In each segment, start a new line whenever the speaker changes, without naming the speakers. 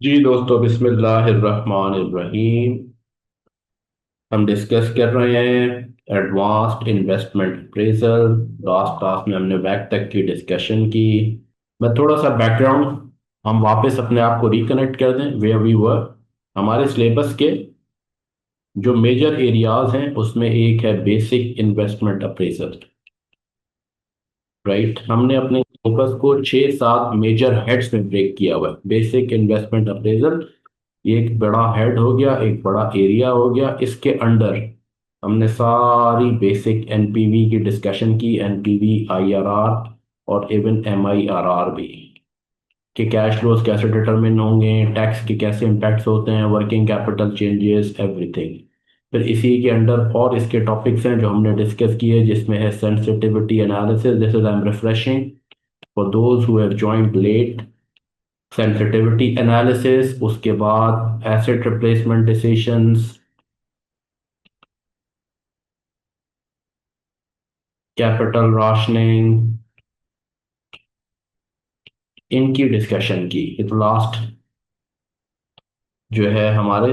जी दोस्तों, बिस्मिल्लाहिर्रहमानिर्रहीम। हम डिस्कस कर रहे हैं advanced investment appraisal. Last class में हमने बैक तक की डिस्कशन की। मैं थोड़ा सा बैकग्राउंड, हम वापस अपने आप को रिकनेक्ट कर दें वेयर वी वर। हमारे सिलेबस के जो मेजर एरियाज हैं उसमें एक है बेसिक इन्वेस्टमेंट अप्रेजल। राइट, हमने अपने फोकस को 6-7 मेजर हेड्स में ब्रेक किया हुआ है। बेसिक इन्वेस्टमेंट अप्रेजल ये एक बड़ा हेड हो गया, एक बड़ा एरिया हो गया। इसके अंडर हमने सारी बेसिक एनपीवी की डिस्कशन की, एनपीवी, आईआरआर और इवन एमआईआरआर भी, कि कैश फ्लोज कैसे डिटरमिन होंगे, टैक्स के कैसे इम्पैक्ट्स होते हैं, वर्किंग कैपिटल चेंजेस, एवरीथिंग। फिर इसी के अंडर और इसके टॉपिक्स हैं जो हमने डिस्कस किए, जिसमें है sensitivity analysis. This is I am refreshing for those who have joined late. Sensitivity analysis, उसके बाद asset replacement decisions, capital rationing, इनकी डिस्कशन की। ये तो लास्ट जो है हमारे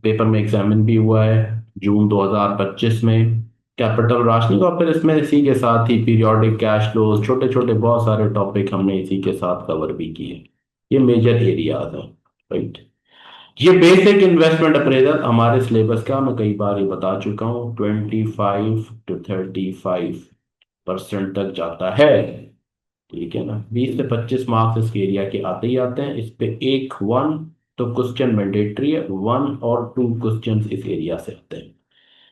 पेपर में एग्जामिन भी हुआ है जून 2025 में, कैपिटल राशनिंग। और फिर इसमें इसी के साथ ही पीरियोडिक कैश फ्लोज, छोटे छोटे बहुत सारे टॉपिक हमने इसी के साथ कवर भी किए। ये मेजर एरियाज हैं। राइट, ये बेसिक इन्वेस्टमेंट अप्रेजल हमारे सिलेबस का, मैं कई बार ये बता चुका हूँ, 25 to 35% तक जाता है। ठीक है ना, 20 से 25 मार्क्स इसके एरिया के आते ही आते हैं। इस पे एक वन तो क्वेश्चन मैंडेटरी है, 1 और 2 क्वेश्चन इस एरिया से आते हैं।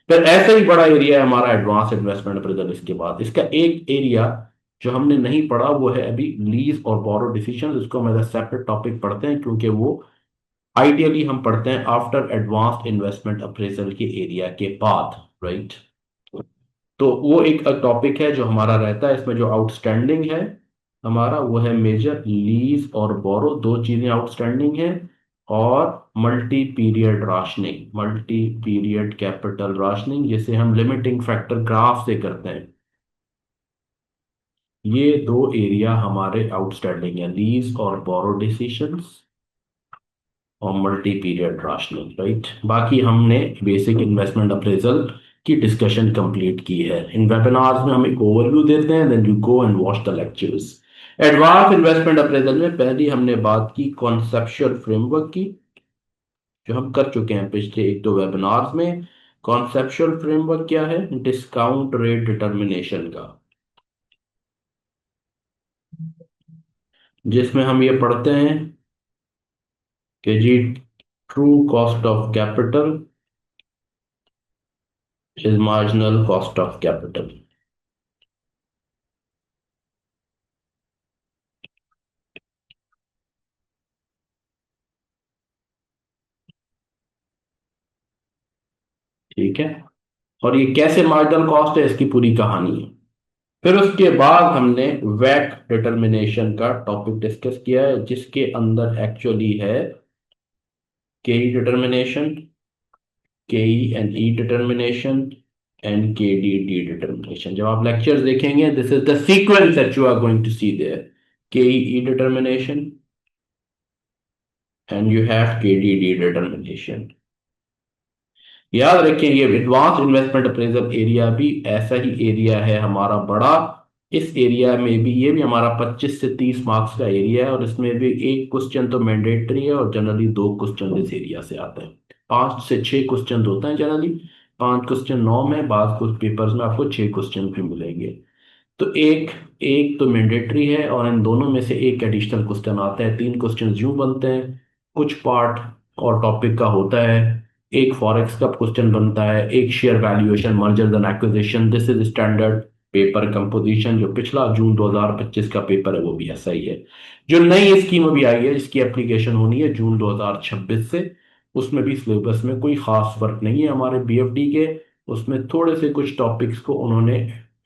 फिर ऐसे ही बड़ा एरिया है हमारा एडवांस इन्वेस्टमेंट अप्रेजल। इसके बाद इसका एक एरिया जो हमने नहीं पढ़ा वो है अभी लीज और बोरो डिसीजन। इसको हम एज सेपरेट टॉपिक पढ़ते हैं, क्योंकि वो आइडियली हम पढ़ते हैं आफ्टर एडवांस्ड इन्वेस्टमेंट अप्रेजल के एरिया के बाद। राइट, तो वो एक टॉपिक है जो हमारा रहता है। इसमें जो आउटस्टैंडिंग है हमारा वो है मेजर लीज और बोरो, दो चीजें आउटस्टैंडिंग हैं। और multi period rationing, multi period capital rationing, जिसे हम लिमिटिंग फैक्टर ग्राफ से करते हैं। ये दो एरिया हमारे आउटस्टैंडिंग है, लीज और बोरो डिसीशंस और मल्टी पीरियड राशनिंग। राइट, बाकी हमने बेसिक इन्वेस्टमेंट अप्रेजल की डिस्कशन कंप्लीट की है। इन वेबिनार्स में हम एक ओवरव्यू देते हैं, then you go and watch the lectures. Advance investment appraisal में पहली हमने बात की कॉन्सेप्चुअल फ्रेमवर्क की, जो हम कर चुके हैं पिछले 1-2 वेबिनार्स में। कॉन्सेप्चुअल फ्रेमवर्क क्या है? डिस्काउंट रेट डिटर्मिनेशन का, जिसमें हम ये पढ़ते हैं कि the true cost of capital is marginal cost of capital. ठीक है, और ये कैसे मार्जिनल कॉस्ट है इसकी पूरी कहानी है। फिर उसके बाद हमने वैक डिटर्मिनेशन का टॉपिक डिस्कस किया है, जिसके अंदर एक्चुअली है K E determination, K E and E determination and K D D determination. जब आप लेक्चर्स देखेंगे, this is the sequence that you are going to see there. K E E determination and you have K D D determination. याद रखें, ये advance investment appraisal area भी ऐसा ही area है हमारा बड़ा। इस एरिया में भी, ये भी हमारा 25 से 30 मार्क्स का एरिया है, और इसमें भी एक क्वेश्चन तो मैंडेटरी है और जनरली 2 क्वेश्चन इस एरिया से आते हैं। 5 से 6 क्वेश्चन होते हैं जनरली। 5 क्वेश्चन नॉर्म है, बाद कुछ पेपर्स में आपको 6 क्वेश्चन भी मिलेंगे। तो एक एक तो मैंडेटरी है, और इन दोनों में से एक एडिशनल क्वेश्चन आता है। 3 क्वेश्चन यूं बनते हैं, कुछ पार्ट और टॉपिक का होता है। एक फॉरेक्स का क्वेश्चन बनता है, एक share valuation, merger and acquisition. This is standard paper composition. जो पिछला जून 2025 का पेपर है वो भी ऐसा ही है। जो नई स्कीम अभी आई है जिसकी एप्लीकेशन होनी है जून 2026 से, उसमें भी सिलेबस में कोई खास फर्क नहीं है हमारे बीएफडी के। उसमें थोड़े से कुछ टॉपिक्स को उन्होंने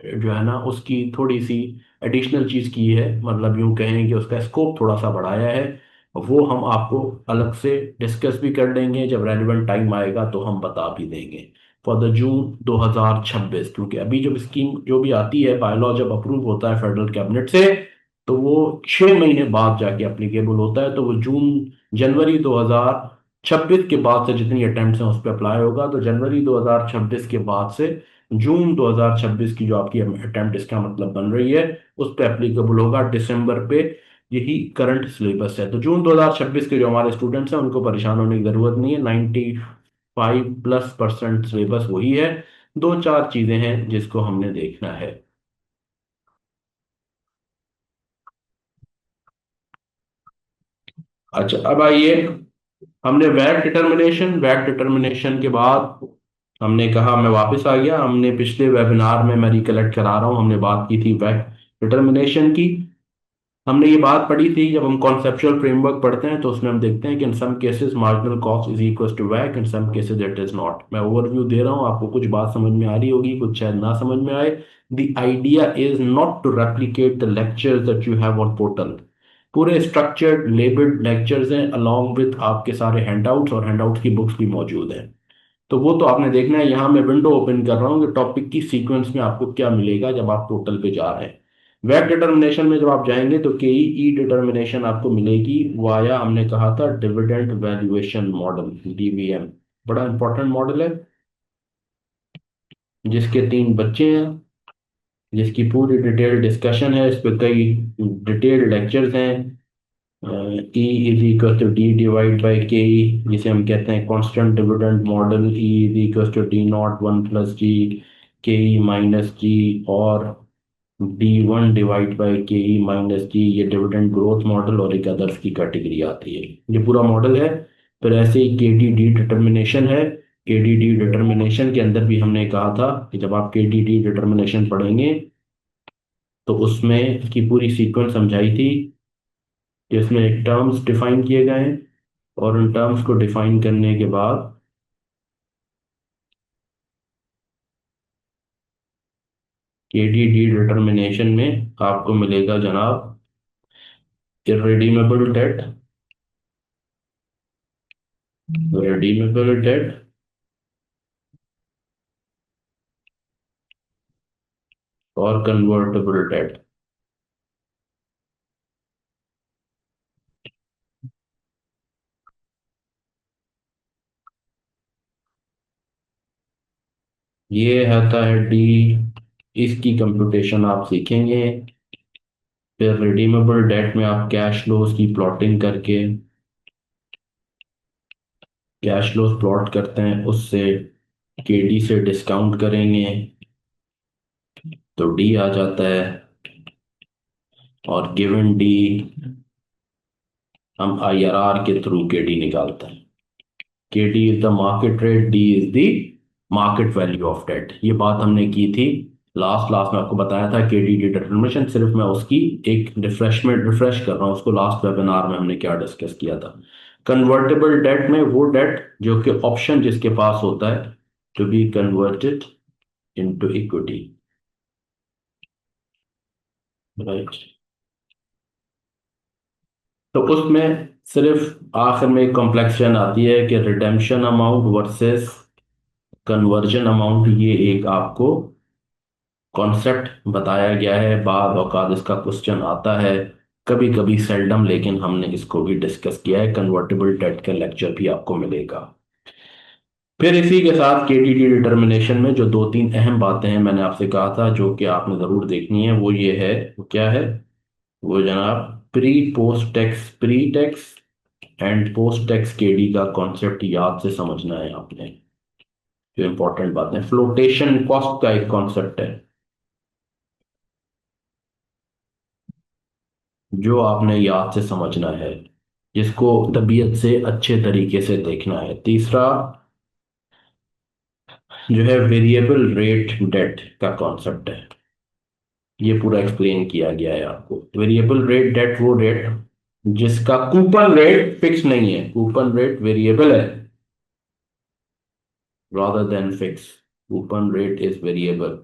जो है ना उसकी थोड़ी सी एडिशनल चीज की है, मतलब यूं कहें कि उसका स्कोप थोड़ा सा बढ़ाया है। वो हम आपको अलग से डिस्कस भी कर लेंगे, जब रेलिवेंट टाइम आएगा तो हम बता भी देंगे फॉर द जून 2026। क्योंकि अभी जब स्कीम जो भी आती है, बायलॉ जब अप्रूव होता है फेडरल कैबिनेट से, तो वो 6 महीने बाद जाके एप्लीकेबल होता है। तो वो जनवरी 2026 के बाद से जितनी अटेम्प्ट हैं उस पर अप्लाई होगा। तो जनवरी 2026 के बाद से जून 2026 की जो आपकी अटेम्प्ट, इसका मतलब बन रही है, उस पर एप्लीकेबल होगा दिसंबर पे। यही करंट सिलेबस है। तो जून 2026 के जो हमारे स्टूडेंट्स हैं उनको परेशान होने की जरूरत नहीं है। 95+% सिलेबस वही है। दो चार चीजें हैं जिसको हमने देखना है। अच्छा, अब आइए, हमने वैट डिटर्मिनेशन के बाद हमने कहा, मैं वापस आ गया। हमने पिछले वेबिनार में, मैं रिकलेक्ट करा रहा हूँ, हमने बात की थी वैट डिटर्मिनेशन की। हमने ये बात पढ़ी थी, जब हम कॉन्सेप्चुअल फ्रेमवर्क पढ़ते हैं तो उसमें हम देखते हैं कि in some cases marginal cost is equal to वैक, in some cases it is not. मैं ओवरव्यू दे रहा हूँ, आपको कुछ बात समझ में आ रही होगी, कुछ शायद ना समझ में आए। The idea is not to replicate the lectures that you have on portal. पूरे स्ट्रक्चर्ड लेबल्ड लेक्चर्स हैं अलॉन्ग विद आपके सारे हैंडआउट्स, और हैंडआउट्स की बुक्स भी मौजूद है। तो वो तो आपने देखना है। यहाँ मैं विंडो ओपन कर रहा हूँ कि टॉपिक की सीक्वेंस में आपको क्या मिलेगा जब आप पोर्टल पे जा रहे हैं। वेब डिटर्मिनेशन में जब आप जाएंगे तो केई डिटर्मिनेशन आपको मिलेगी वाया, हमने कहा था, डिविडेंड वैल्यूएशन मॉडल, डीवीएम। बड़ा इंपॉर्टेंट मॉडल है, जिसके 3 बच्चे हैं, जिसकी पूरी डिटेल डिस्कशन है, इस पे कई डिटेल्ड लेक्चर्स हैं। E is equal to D divide by K E, जिसे हम कहते हैं constant dividend model. E is equal to D naught 1+G, K E minus जी, और D1 divide by K E minus जी। ये डिविडेंड ग्रोथ मॉडल और एक others की category आती है। ये पूरा मॉडल है। फिर ऐसे ही के डी डी डिटर्मिनेशन है। के डी डी डिटर्मिनेशन के अंदर भी हमने कहा था कि जब आप के डी डी डिटर्मिनेशन पढ़ेंगे तो उसमें इसकी पूरी सीक्वेंस समझाई थी कि इसमें एक टर्म्स डिफाइन किए गए हैं, और उन टर्म्स को डिफाइन करने के बाद के डी डी डिटर्मिनेशन में आपको मिलेगा जनाब इररिडीमेबल डेट, रिडीमेबल डेट और कन्वर्टेबल डेट। ये आता है डी, इसकी कंप्यूटेशन आप सीखेंगे। फिर रिडीमेबल डेट में आप कैश फ्लोज की प्लॉटिंग करके, कैश फ्लोज प्लॉट करते हैं, उससे केडी से डिस्काउंट करेंगे तो डी आ जाता है। और गिवन डी हम आईआरआर के थ्रू केडी निकालते हैं। K D is the market rate, D is the market value of debt. ये बात हमने की थी लास्ट क्लास में, आपको बताया था केडी डिटर्मिनेशन। सिर्फ मैं उसकी एक रिफ्रेश कर रहा हूँ उसको, लास्ट वेबिनार में हमने क्या डिस्कस किया था। कन्वर्टेबल डेट में वो डेट जो कि ऑप्शन जिसके पास होता है to be converted into equity, right. तो उसमें सिर्फ आखिर में एक कॉम्प्लेक्शन आती है कि redemption amount versus conversion amount. ये एक आपको कॉन्सेप्ट बताया गया है, बाद औकात इसका क्वेश्चन आता है, कभी कभी सेल्डम, लेकिन हमने इसको भी डिस्कस किया है। कन्वर्टेबल डेट का लेक्चर भी आपको मिलेगा। फिर इसी के साथ केडीडी डिटर्मिनेशन में जो 2-3 अहम बातें हैं, मैंने आपसे कहा था जो कि आपने ज़रूर देखनी है, वो ये है, वो क्या है, वो जनाब pre tax and post tax KD का कॉन्सेप्ट याद से समझना है आपने। जो इंपॉर्टेंट बात है, फ्लोटेशन कॉस्ट का एक कॉन्सेप्ट है जो आपने याद से समझना है, जिसको तबीयत से अच्छे तरीके से देखना है। तीसरा जो है वेरिएबल रेट डेट का कॉन्सेप्ट है। ये पूरा एक्सप्लेन किया गया है आपको। वेरिएबल रेट डेट वो रेट जिसका कूपन रेट फिक्स नहीं है, कूपन रेट वेरिएबल है rather than fix. Coupon rate is variable.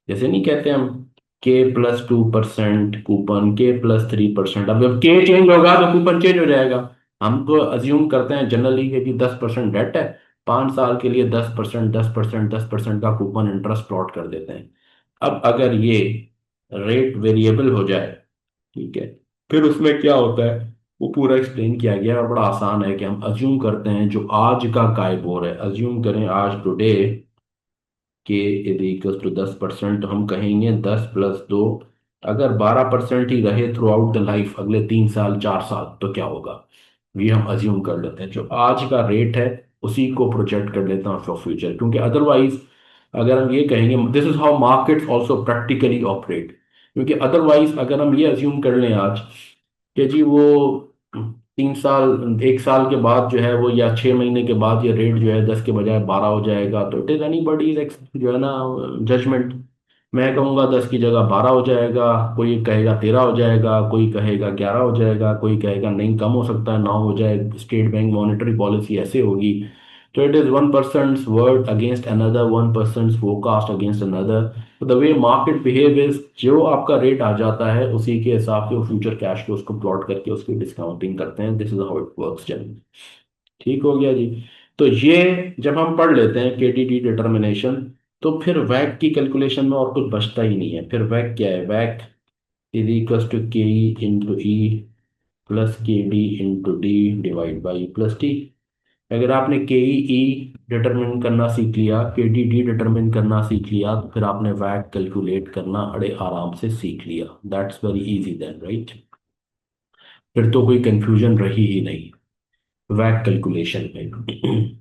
जैसे नहीं कहते हम K+2% कूपन, K+3%। अब जब के चेंज होगा तो कूपन चेंज हो जाएगा। हम तो अज्यूम करते हैं जनरली कि 10% डेट है, 5 साल के लिए 10%, 10%, 10% का कूपन इंटरेस्ट प्लॉट कर देते हैं। अब अगर ये रेट वेरिएबल हो जाए ठीक है। फिर उसमें क्या होता है वो पूरा एक्सप्लेन किया गया है और बड़ा आसान है कि हम अज्यूम करते हैं जो आज का काइबोर है, अज्यूम करें आज टुडे के इज इक्वल टू 10%, हम कहेंगे 10 + 2, अगर 12% ही रहे थ्रू आउट द लाइफ, अगले 3 साल 4 साल, तो क्या होगा, ये हम अज्यूम कर लेते हैं। जो आज का रेट है उसी को प्रोजेक्ट कर लेता हूँ फॉर फ्यूचर, क्योंकि अदरवाइज अगर हम ये कहेंगे, this is how markets also practically operate, क्योंकि अदरवाइज अगर हम ये अज्यूम कर लें आज कि जी वो 3 साल 1 साल के बाद जो है वो, या 6 महीने के बाद ये रेट जो है 10 के बजाय 12 हो जाएगा, तो इट इज एनी बडी जो है ना जजमेंट। मैं कहूँगा 10 की जगह 12 हो जाएगा, कोई कहेगा 13 हो जाएगा, कोई कहेगा 11 हो जाएगा, कोई कहेगा नहीं कम हो सकता है 9 हो जाए, स्टेट बैंक मॉनेटरी पॉलिसी ऐसे होगी। तो it is one person word against another, one person forecast against another. तो the way market behave is, जो आपका रेट आ जाता है उसी के हिसाब से वो फ्यूचर कैश फ्लोज को प्लॉट करके उसकी डिस्काउंटिंग करते हैं। This is how it works generally. ठीक हो गया जी। तो ये जब हम पढ़ लेते हैं केटीडी डिटर्मिनेशन, तो फिर वैक की कैलकुलेशन में और कुछ बचता ही नहीं है। फिर वैक क्या है, वैक इज इक्वल टू के ई इंटू ई प्लस के D into D divide by plus T. अगर आपने के ई डिटरमिन करना सीख लिया, के डी डी डिटरमिन करना सीख लिया, तो फिर आपने वैक कैलकुलेट करना अड़े आराम से सीख लिया। That's very easy then, right. फिर तो कोई कंफ्यूजन रही ही नहीं वैक कैलकुलेशन में।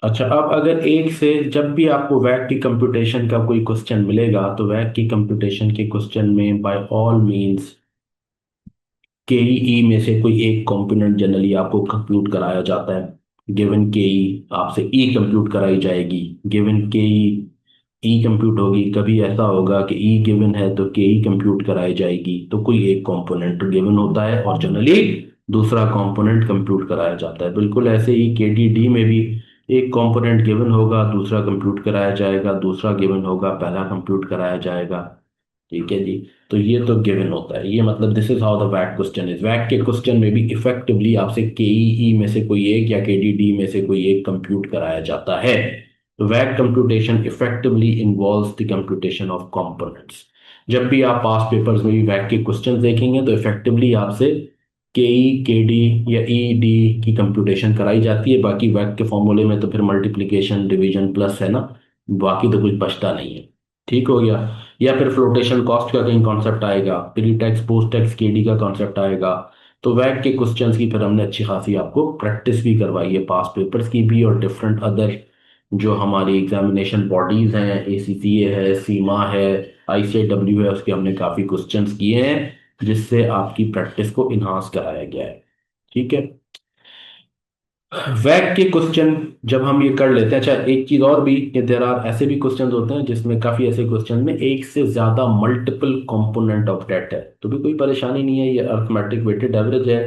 अच्छा, अब अगर एक से जब भी आपको वैक की कंप्यूटेशन का कोई क्वेश्चन मिलेगा, तो वैक की कंप्यूटेशन के क्वेश्चन में बाय ऑल मींस केई में से कोई एक कंपोनेंट जनरली आपको कंप्यूट कराया जाता है। गिवन केई आपसे ई कंप्यूट कराई जाएगी, गिवन केई ई कंप्यूट होगी। कभी ऐसा होगा कि ई गिवन है तो केई कंप्यूट कराई जाएगी, तो कोई एक कंपोनेंट गिवन होता है और जनरली दूसरा कंपोनेंट कंप्यूट कराया जाता है। बिल्कुल ऐसे ही के डी डी में भी एक कंपोनेंट गिवन होगा, दूसरा कंप्यूट कराया जाएगा, दूसरा गिवन होगा, पहला कंप्यूट कराया जाएगा। ठीक है जी। तो ये तो गिवन होता है, ये मतलब दिस इज हाउ द वैक क्वेश्चन इज। वैक के क्वेश्चन में भी इफेक्टिवली आपसे केईई में से कोई एक या केडीडी में से कोई एक कंप्यूट कराया जाता है। तो वैक computation effectively involves the computation of components. जब भी आप पास पेपर्स में भी वैक के क्वेश्चन देखेंगे तो इफेक्टिवली आपसे केई केडी या ई डी की कंप्यूटेशन कराई जाती है। बाकी वैक के फॉर्मूले में तो फिर मल्टीप्लिकेशन डिवीजन प्लस है ना, बाकी तो कुछ बचता नहीं है। ठीक हो गया। या फिर फ्लोटेशन कॉस्ट का कहीं कॉन्सेप्ट आएगा, pre tax post tax KD का कॉन्सेप्ट आएगा। तो वैक के क्वेश्चंस की फिर हमने अच्छी खासी आपको प्रैक्टिस भी करवाई है, पास पेपर्स की भी और डिफरेंट अदर जो हमारी एग्जामिनेशन बॉडीज हैं, एसीसीए है, सीमा है, आईसीएडब्ल्यू है, उसके हमने काफी क्वेश्चंस किए हैं जिससे आपकी प्रैक्टिस को इन्हांस कराया गया है। ठीक है। वैक के क्वेश्चन जब हम ये कर लेते हैं, अच्छा एक चीज और भी कि देर आर ऐसे भी क्वेश्चन होते हैं जिसमें काफी ऐसे क्वेश्चन में एक से ज्यादा मल्टीपल कंपोनेंट ऑफ डेट है, तो भी कोई परेशानी नहीं है, ये अर्थमेटिक वेटेड एवरेज है।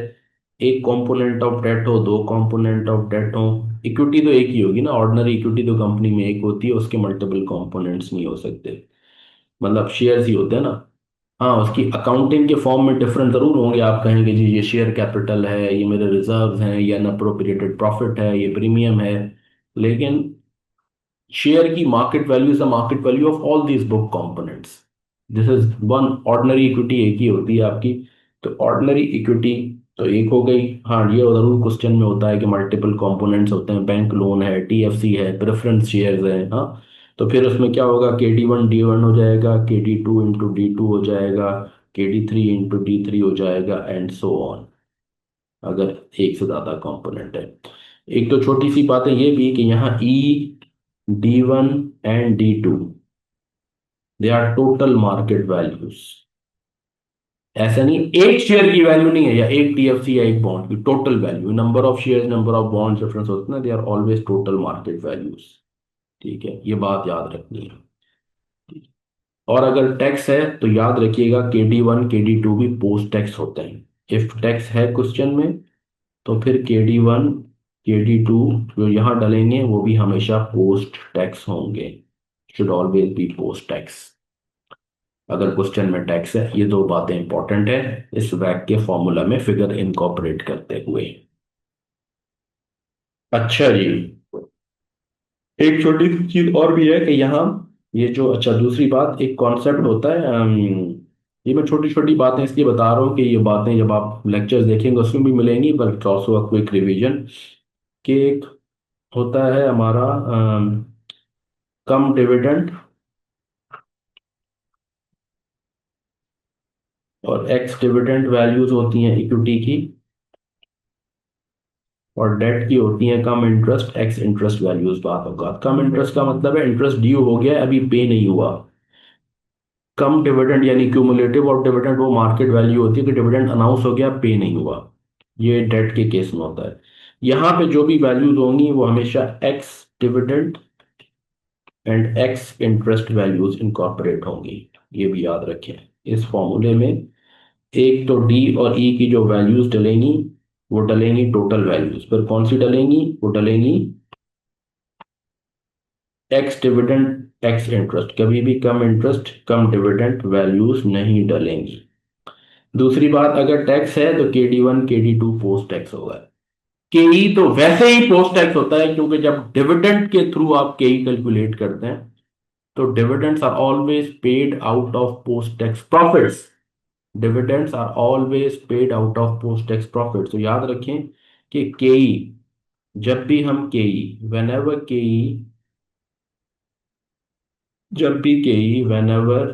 एक कंपोनेंट ऑफ डेट हो, दो कंपोनेंट ऑफ डेट हो, इक्विटी तो एक ही होगी ना, ऑर्डिनरी इक्विटी तो कंपनी में एक होती है, उसके मल्टीपल कंपोनेंट्स नहीं हो सकते, मतलब शेयर्स ही होते हैं ना। हाँ, उसकी अकाउंटिंग के फॉर्म में डिफरेंट जरूर होंगे, आप कहेंगे जी ये शेयर कैपिटल है, ये मेरे रिजर्व्स हैं, ये अनअप्रोप्रिएटेड प्रॉफिट है, ये प्रीमियम है, लेकिन शेयर की market value is the market value of all these book components. This is one ordinary equity, एक ही होती है आपकी। तो ऑर्डिनरी इक्विटी तो एक हो गई। हाँ, ये जरूर क्वेश्चन में होता है कि मल्टीपल कंपोनेंट्स होते हैं, बैंक लोन है, टीएफसी है, प्रेफरेंस शेयर्स है। हाँ, तो फिर उसमें क्या होगा, के डी 1 D1 हो जाएगा, के डी 2 × D2 हो जाएगा, के डी 3 × D3 हो जाएगा, एंड सो ऑन, अगर एक से ज्यादा कंपोनेंट है। एक तो छोटी सी बात है ये भी कि यहाँ D1 and D2 they are total market values. ऐसा नहीं एक शेयर की वैल्यू नहीं है, या एक टीएफसी या एक बॉन्ड की total value, number of shares number of bonds difference होते हैं ना, they are always total market values. ठीक है, ये बात याद रखनी है। और अगर टैक्स है तो याद रखिएगा के डी 2 भी पोस्ट टैक्स होते हैं। इफ टैक्स है क्वेश्चन में तो फिर के डी 2 जो यहाँ डलेंगे वो भी हमेशा पोस्ट टैक्स होंगे, should always be post tax. अगर क्वेश्चन में टैक्स है। ये दो बातें इंपॉर्टेंट है इस वैक के फॉर्मूला में फिगर इनकॉर्पोरेट करते हुए। अच्छा जी, एक छोटी सी चीज और भी है कि यहाँ ये जो, अच्छा दूसरी बात, एक कॉन्सेप्ट होता है ये मैं छोटी छोटी बातें इसलिए बता रहा हूँ कि ये बातें जब आप लेक्चर्स देखेंगे उसमें भी मिलेंगी, but also a quick revision. कि एक होता है हमारा कम डिविडेंड और एक्स डिविडेंड वैल्यूज होती हैं इक्विटी की, और डेट की होती है कम इंटरेस्ट एक्स इंटरेस्ट वैल्यूज। बात होगा, कम इंटरेस्ट का मतलब है इंटरेस्ट ड्यू हो गया अभी पे नहीं हुआ। कम डिविडेंड यानी क्यूमुलेटिव, और डिविडेंड वो मार्केट वैल्यू होती है कि डिविडेंड अनाउंस हो गया पे नहीं हुआ। ये डेट के केस में होता है। यहाँ पे जो भी वैल्यूज होंगी वो हमेशा x dividend and x interest values incorporate होंगी। ये भी याद रखें इस फॉर्मूले में। एक तो डी और ई की जो वैल्यूज डलेंगी वो डलेंगी टोटल वैल्यूज पर। कौन सी डलेंगी? वो डलेंगी एक्स डिविडेंड एक्स इंटरेस्ट। कभी भी कम इंटरेस्ट कम डिविडेंड वैल्यूज नहीं डलेंगी। दूसरी बात, अगर टैक्स है तो KD1 KD2 पोस्ट टैक्स होगा। केई तो वैसे ही पोस्ट टैक्स होता है क्योंकि जब डिविडेंड के थ्रू आप केई कैलकुलेट करते हैं तो dividends are always paid out of post tax profits. Dividends are always paid out of post tax profit. तो याद रखें कि केई, जब भी हम केई वेन एवर केई, जब भी K E whenever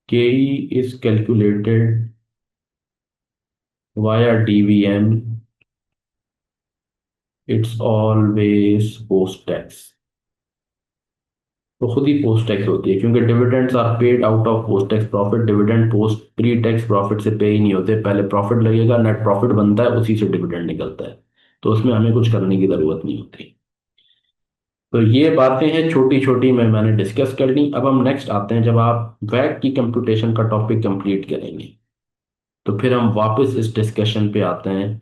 K E is calculated via DVM, it's always post tax. तो खुद ही पोस्ट टैक्स होती है क्योंकि dividends are paid out of post tax profit. Dividend post pre tax profit से पे ही नहीं होते, पहले प्रॉफिट लगेगा, नेट प्रॉफिट बनता है, उसी से डिविडेंड निकलता है। तो उसमें हमें कुछ करने की जरूरत नहीं होती। तो ये बातें हैं छोटी छोटी मैंने डिस्कस कर ली। अब हम नेक्स्ट आते हैं, जब आप वैक की कंप्यूटेशन का टॉपिक कंप्लीट करेंगे तो फिर हम वापस इस डिस्कशन पे आते हैं।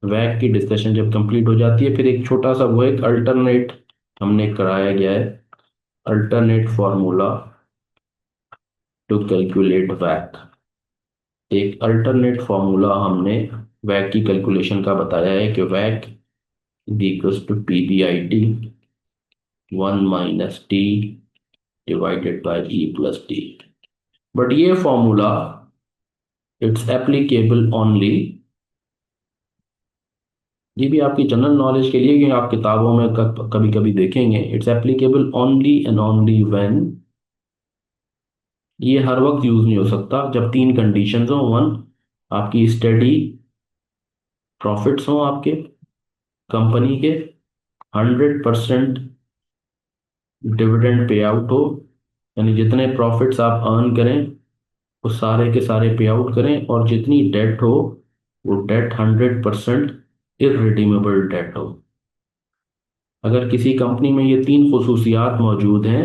वैक की डिस्कशन जब कंप्लीट हो जाती है फिर एक छोटा सा वो एक अल्टरनेट हमने कराया गया है, अल्टरनेट फॉर्मूला टू कैलकुलेट वैक। एक अल्टरनेट फॉर्मूला हमने वैक की कैलकुलेशन का बताया है कि वैक is equals to PBIT 1 - T divided by E+T। But ये फॉर्मूला इट्स एप्लीकेबल ओनली, ये भी आपकी जनरल नॉलेज के लिए कि आप किताबों में कभी कभी देखेंगे, it's applicable only and only when, ये हर वक्त यूज नहीं हो सकता जब तीन कंडीशंस हो। वन, आपकी स्टडी प्रॉफिट्स हो, आपके कंपनी के 100% डिविडेंड पे आउट हो, यानी जितने प्रॉफिट्स आप अर्न करें वो सारे के सारे पे आउट करें, और जितनी डेट हो वो डेट 100% इररिडीमेबल डेट हो। अगर किसी कंपनी में ये तीन खसूसियात मौजूद हैं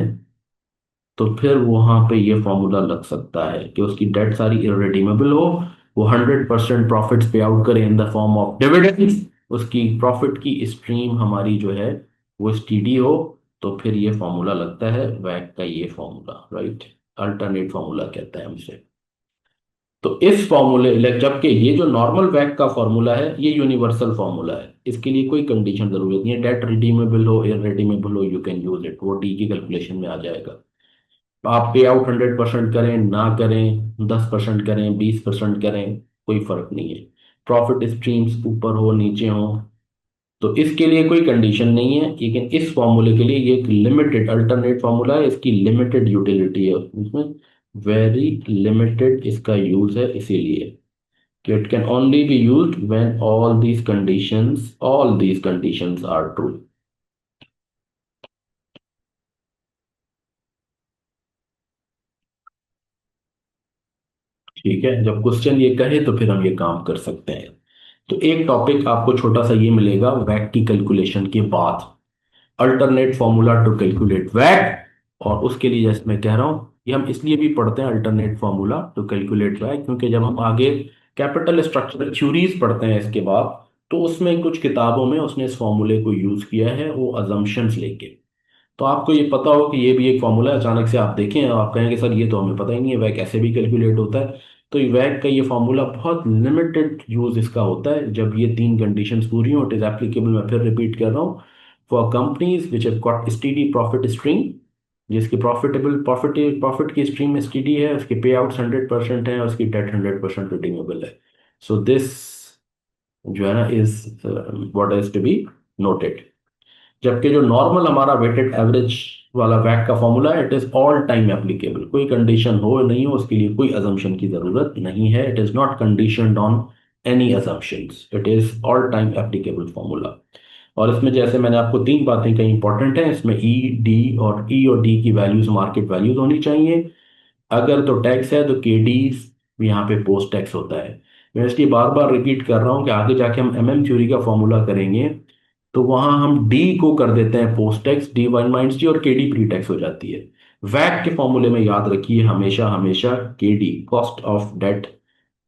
तो फिर वहां पे ये फॉर्मूला लग सकता है कि उसकी डेट सारी इररिडीमेबल हो, वो 100% प्रॉफिट्स पे आउट करे इन द फॉर्म ऑफ डिविडेंड्स, उसकी प्रॉफिट की स्ट्रीम हमारी जो है वो स्टीडी हो, तो फिर ये फॉर्मूला लगता है वैक का, ये फॉर्मूला, राइट। अल्टरनेट फॉर्मूला कहते हैं हम इसे। तो इस फॉर्मूले, जबकि ये जो नॉर्मल वैक का फॉर्मूला है ये यूनिवर्सल फॉर्मूला है, इसके लिए कोई कंडीशन जरूरत नहीं है, डेट रिडीमेबल हो इररिडीमेबल हो, यू कैन यूज इट, वो डी की कैलकुलेशन में आ जाएगा। आप पे आउट 100% करें ना करें, 10% करें 20% करें, कोई फर्क नहीं है। प्रॉफिट स्ट्रीम्स ऊपर हो नीचे हो, तो इसके लिए कोई कंडीशन नहीं है। लेकिन इस फॉर्मूले के लिए ये एक लिमिटेड अल्टरनेट फॉर्मूला है, इसकी लिमिटेड यूटिलिटी है, इसमें वेरी लिमिटेड इसका यूज है, इसीलिए कि it can only be used when all these conditions are true. ठीक है, जब क्वेश्चन ये कहे तो फिर हम ये काम कर सकते हैं। तो एक टॉपिक आपको छोटा सा ये मिलेगा वैक की कैलकुलेशन के बाद, अल्टरनेट फॉर्मूला टू कैलकुलेट वैक। और उसके लिए जैसे मैं कह रहा हूँ, ये हम इसलिए भी पढ़ते हैं अल्टरनेट फॉर्मूला टू कैलकुलेट वैक क्योंकि जब हम आगे कैपिटल स्ट्रक्चर थ्योरीज पढ़ते हैं इसके बाद, तो उसमें कुछ किताबों में उसने इस फॉर्मूले को यूज किया है वो अजम्पशंस लेके। तो आपको ये पता हो कि ये भी एक फॉर्मूला है, अचानक से आप देखें और आप कहेंगे सर ये तो हमें पता ही नहीं है, वह कैसे भी कैलकुलेट होता है। तो वैक का ये फॉर्मूला बहुत लिमिटेड यूज इसका होता है जब ये तीन कंडीशंस पूरी हो। इट इज एप्लीकेबल, मैं फिर रिपीट कर रहा हूँ, for companies which have got steady profit stream, जिसकी प्रॉफिट की स्ट्रीम स्टीडी है, उसके पे आउट्स 100% है और उसकी डेट 100% रिडीमेबल है। सो दिस जो है ना is what is to be noted. जबकि जो नॉर्मल हमारा वेटेड एवरेज वाला वैक का फॉर्मूला है, it is all time applicable, कोई कंडीशन हो नहीं हो उसके लिए कोई अजम्पशन की जरूरत नहीं है। It is not conditioned on any assumptions, it is all time applicable formula. और इसमें जैसे मैंने आपको तीन बातें कही इंपॉर्टेंट है, इसमें ई और डी की वैल्यूज मार्केट वैल्यूज होनी चाहिए। अगर तो टैक्स है तो के डी यहाँ पे पोस्ट टैक्स होता है। मैं इसलिए बार बार रिपीट कर रहा हूँ कि आगे जाके हम एमएम थ्योरी का फॉर्मूला करेंगे तो वहां हम डी को कर देते हैं post tax, D one minus D, और के डी प्री टैक्स हो जाती है। वैक के फॉर्मूले में याद रखिए हमेशा हमेशा K D cost of debt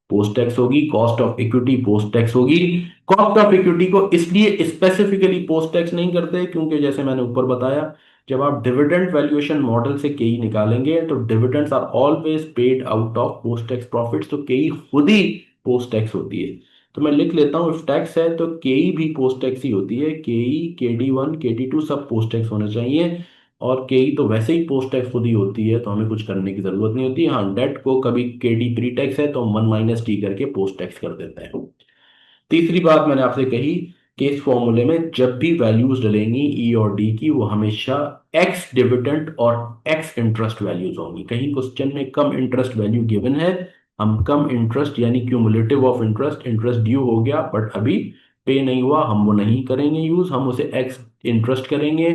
post tax होगी, cost of equity post tax होगी। कॉस्ट ऑफ इक्विटी को इसलिए स्पेसिफिकली पोस्ट टैक्स नहीं करते क्योंकि जैसे मैंने ऊपर बताया, जब आप डिविडेंड वैल्यूएशन मॉडल से केई निकालेंगे तो dividends are always paid out of post tax profits, तो केई खुद ही पोस्ट टैक्स होती है। तो मैं लिख लेता हूँ, इफ टैक्स है तो केई भी पोस्ट टैक्स ही होती है। केई, KD1, KD2 सब पोस्ट टैक्स होने चाहिए। और केई तो वैसे ही पोस्ट टैक्स खुद ही होती है तो हमें कुछ करने की जरूरत नहीं होती। हाँ, डेट को कभी केडी प्री टैक्स है तो हम 1 - टी करके पोस्ट टैक्स कर देते हैं। तीसरी बात मैंने आपसे कही कि इस फॉर्मूले में जब भी वैल्यूज डलेंगी ई और डी की, वो हमेशा एक्स डिविडेंड और एक्स इंटरेस्ट वैल्यूज होंगी। कहीं क्वेश्चन में कम इंटरेस्ट वैल्यू गिवन है, हम कम इंटरेस्ट यानी cumulative of interest, interest due हो गया बट अभी पे नहीं हुआ, हम वो नहीं करेंगे यूज, हम उसे एक्स इंटरेस्ट करेंगे।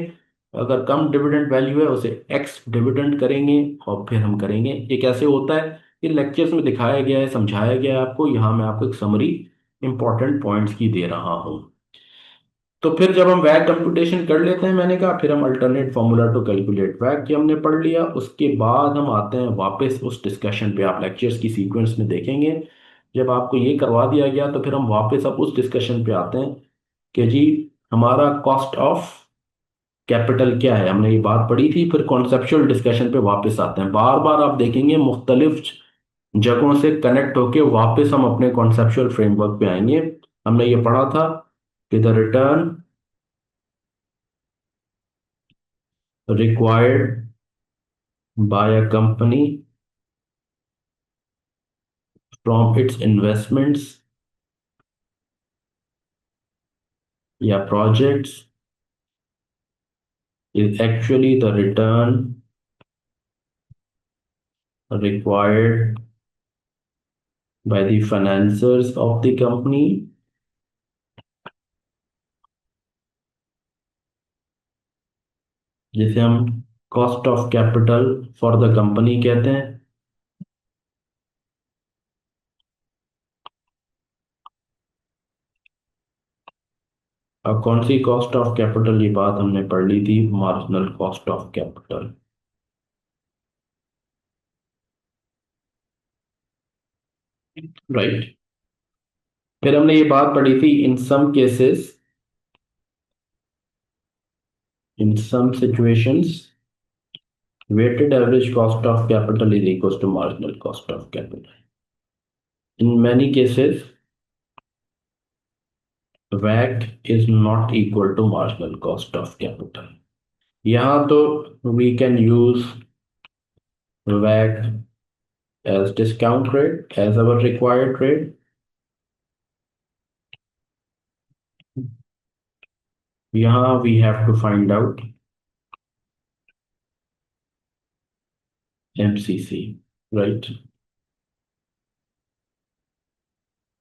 अगर कम डिविडेंड वैल्यू है उसे एक्स डिविडेंड करेंगे और फिर हम करेंगे। ये कैसे होता है, ये लेक्चर्स में दिखाया गया है, समझाया गया है आपको। यहाँ मैं आपको एक समरी इंपॉर्टेंट पॉइंट्स की दे रहा हूं। तो फिर जब हम वैक कंप्यूटेशन कर लेते हैं, मैंने कहा फिर हम अल्टरनेट फॉर्मूला टू कैलकुलेट वैक की हमने पढ़ लिया, उसके बाद हम आते हैं वापस उस डिस्कशन पे। आप लेक्चर्स की सीक्वेंस में देखेंगे, जब आपको ये करवा दिया गया तो फिर हम वापस अब उस डिस्कशन पे आते हैं कि जी हमारा कॉस्ट ऑफ कैपिटल क्या है, हमने ये बात पढ़ी थी। फिर कॉन्सेप्चुअल डिस्कशन पे वापस आते हैं, बार बार आप देखेंगे मुख्तलिफ जगहों से कनेक्ट होके वापस हम अपने कॉन्सेप्चुअल फ्रेमवर्क पे आएंगे। हमने ये पढ़ा था कि the return required by a company from its investments या projects is actually the return required by the financiers of the company, जिसे हम cost of capital for the company कहते हैं। अब कौन सी कॉस्ट ऑफ कैपिटल, ये बात हमने पढ़ ली थी, marginal cost of capital, right. फिर हमने ये बात पढ़ी थी, in some situations weighted average cost of capital is equals to marginal cost of capital. In many cases, WACC is not equal to marginal cost of capital. यहाँ तो we can use WACC as discount rate as our required rate. यहाँ we have to find out MCC, right?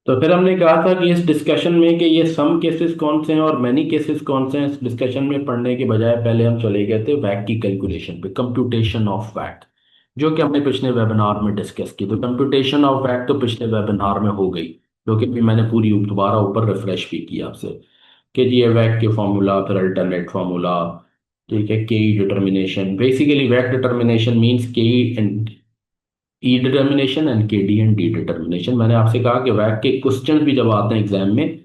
तो फिर हमने कहा था कि इस डिस्कशन में कि ये सम केसेस कौन से हैं और मैनी केसेस कौन से हैं, इस डिस्कशन में पढ़ने के बजाय पहले हम चले गए थे वैक की कैलकुलेशन पे, कंप्यूटेशन ऑफ वैक, जो कि हमने पिछले वेबिनार में डिस्कस की। तो कंप्यूटेशन ऑफ वैक तो पिछले वेबिनार में हो गई, जो कि भी मैंने पूरी दोबारा ऊपर रिफ्रेश भी किया आपसे कि जी ये वैक के फॉर्मूला, फिर अल्टरनेट फॉर्मूला, ठीक है, के डिटर्मिनेशन। बेसिकली वैक डिटर्मिनेशन मीन्स के and E determination and K D and D determination. मैंने आपसे कहा कि वैक के क्वेश्चन भी जब आते हैं एग्जाम में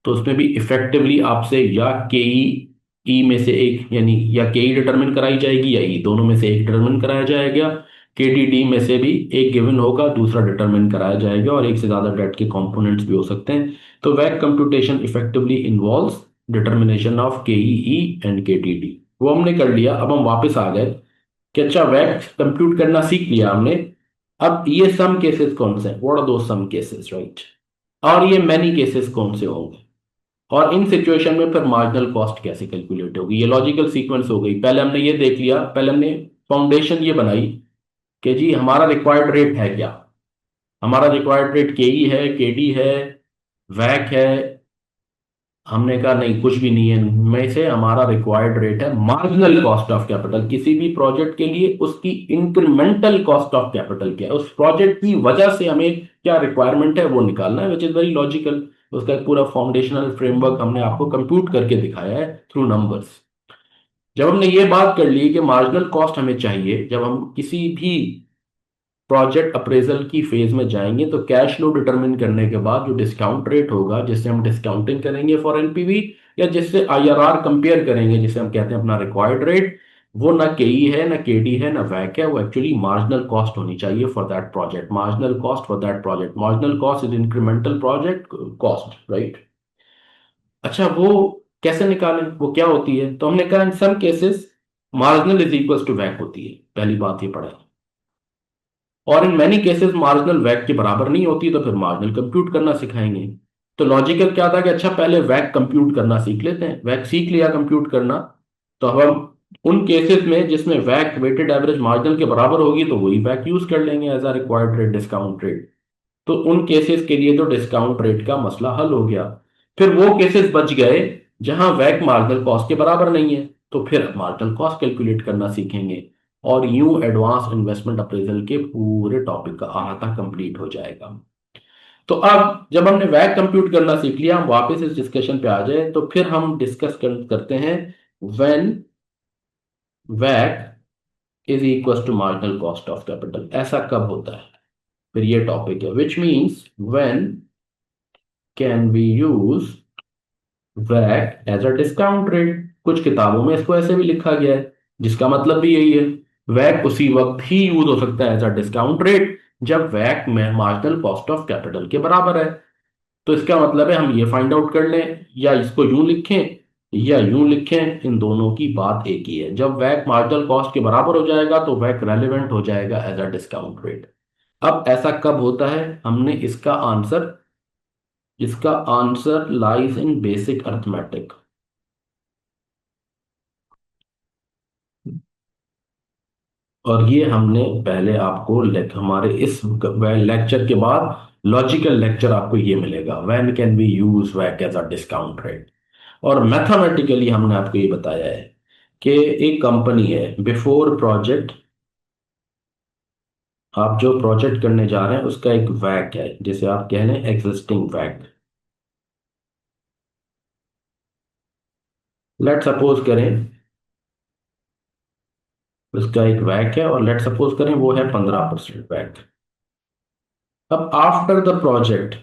तो उसमें भी इफेक्टिवली आपसे या के ई ई में से एक, यानी या के ई डिटरमिन कराई जाएगी या ई, दोनों में से एक डिटरमिन कराया जाएगा। के डी डी में से भी एक गिवन होगा, दूसरा डिटरमिन कराया जाएगा, और एक से ज्यादा डेट के कंपोनेंट्स भी हो सकते हैं। तो वैक computation effectively involves determination of K E and K D D. वो हमने कर लिया। अब हम वापस आ गए कि अच्छा वैक कंप्यूट करना सीख लिया हमने। अब ये सम केसेस कौन से हैं, व्हाट आर दो सम केसेस, राइट। और ये मैनी केसेस कौन से होंगे, और इन सिचुएशन में फिर मार्जिनल कॉस्ट कैसे कैलकुलेट होगी। ये लॉजिकल सीक्वेंस हो गई। पहले हमने ये देख लिया, पहले हमने फाउंडेशन ये बनाई कि जी हमारा रिक्वायर्ड रेट है क्या। हमारा रिक्वायर्ड रेट के ई है, के डी है, वैक है। हमने कहा नहीं, कुछ भी नहीं है इनमें से। हमारा रिक्वायर्ड रेट है मार्जिनल कॉस्ट ऑफ कैपिटल। किसी भी प्रोजेक्ट के लिए उसकी इंक्रीमेंटल कॉस्ट ऑफ कैपिटल क्या है, उस प्रोजेक्ट की वजह से हमें क्या रिक्वायरमेंट है वो निकालना है, विच इज वेरी लॉजिकल। उसका एक पूरा फाउंडेशनल फ्रेमवर्क हमने आपको कंप्यूट करके दिखाया है थ्रू नंबर्स। जब हमने ये बात कर ली कि मार्जिनल कॉस्ट हमें चाहिए, जब हम किसी भी प्रोजेक्ट अप्रेजल की फेज में जाएंगे, तो कैश फ्लो डिटरमिन करने के बाद जो डिस्काउंट रेट होगा, जिससे हम डिस्काउंटिंग करेंगे फॉर एनपीवी, या जिससे आईआरआर कंपेयर करेंगे, जिसे हम कहते हैं अपना रिक्वायर्ड रेट, वो ना केई है, ना केडी है, ना वैक है। वो एक्चुअली मार्जिनल कॉस्ट होनी चाहिए for that project. Marginal cost for that project, marginal cost is incremental project cost, right. अच्छा वो कैसे निकालें, वो क्या होती है। तो हमने कहा in some cases marginal is equal to वैक होती है, पहली बात ये पढ़ा। और इन मैनी केसेस मार्जिनल वैक के बराबर नहीं होती, तो फिर मार्जिनल कंप्यूट करना सिखाएंगे। तो लॉजिकल क्या था कि अच्छा पहले वैक कंप्यूट करना सीख लेते हैं। वैक सीख लिया कंप्यूट करना, तो अब हम उन केसेस में जिसमें वैक वेटेड एवरेज मार्जिनल के बराबर होगी, तो वही वैक यूज कर लेंगे as a required rate, discount rate. तो उन केसेस के लिए तो डिस्काउंट रेट का मसला हल हो गया। फिर वो केसेस बच गए जहां वैक मार्जिनल कॉस्ट के बराबर नहीं है, तो फिर मार्जिनल कॉस्ट कैलकुलेट करना सीखेंगे। और यूं एडवांस इन्वेस्टमेंट अप्रेजल के पूरे टॉपिक का अहाता कंप्लीट हो जाएगा। तो अब जब हमने वैक कंप्यूट करना सीख लिया, हम वापस इस डिस्कशन पे आ जाए, तो फिर हम करते हैं व्हेन वैक is equal to marginal cost of capital, ऐसा कब होता है। फिर ये टॉपिक है which means when can we use वैक एज अ डिस्काउंट रेट। कुछ किताबों में इसको ऐसे भी लिखा गया है, जिसका मतलब भी यही है। वैक उसी वक्त ही यूज हो सकता है एज अ डिस्काउंट रेट जब वैक में मार्जिनल कॉस्ट ऑफ कैपिटल के बराबर है। तो इसका मतलब है हम ये फाइंड आउट कर लें, या इसको यूं लिखें या यूं लिखें, इन दोनों की बात एक ही है। जब वैक मार्जिनल कॉस्ट के बराबर हो जाएगा तो वैक रेलिवेंट हो जाएगा एज अ डिस्काउंट रेट। अब ऐसा कब होता है, हमने इसका आंसर लाइज इन बेसिक अर्थमेटिक। और ये हमने पहले आपको हमारे इस लेक्चर के बाद लॉजिकल लेक्चर आपको ये मिलेगा, व्हेन कैन बी यूज वैक एज अ डिस्काउंट रेट। और मैथमेटिकली हमने आपको ये बताया है कि एक कंपनी है, बिफोर प्रोजेक्ट, आप जो प्रोजेक्ट करने जा रहे हैं उसका एक वैक है, जिसे आप कह लें एग्जिस्टिंग वैक। लेट सपोज करें उसका एक वैक है, और लेट सपोज करें वो है 15% वैक। अब आफ्टर द प्रोजेक्ट,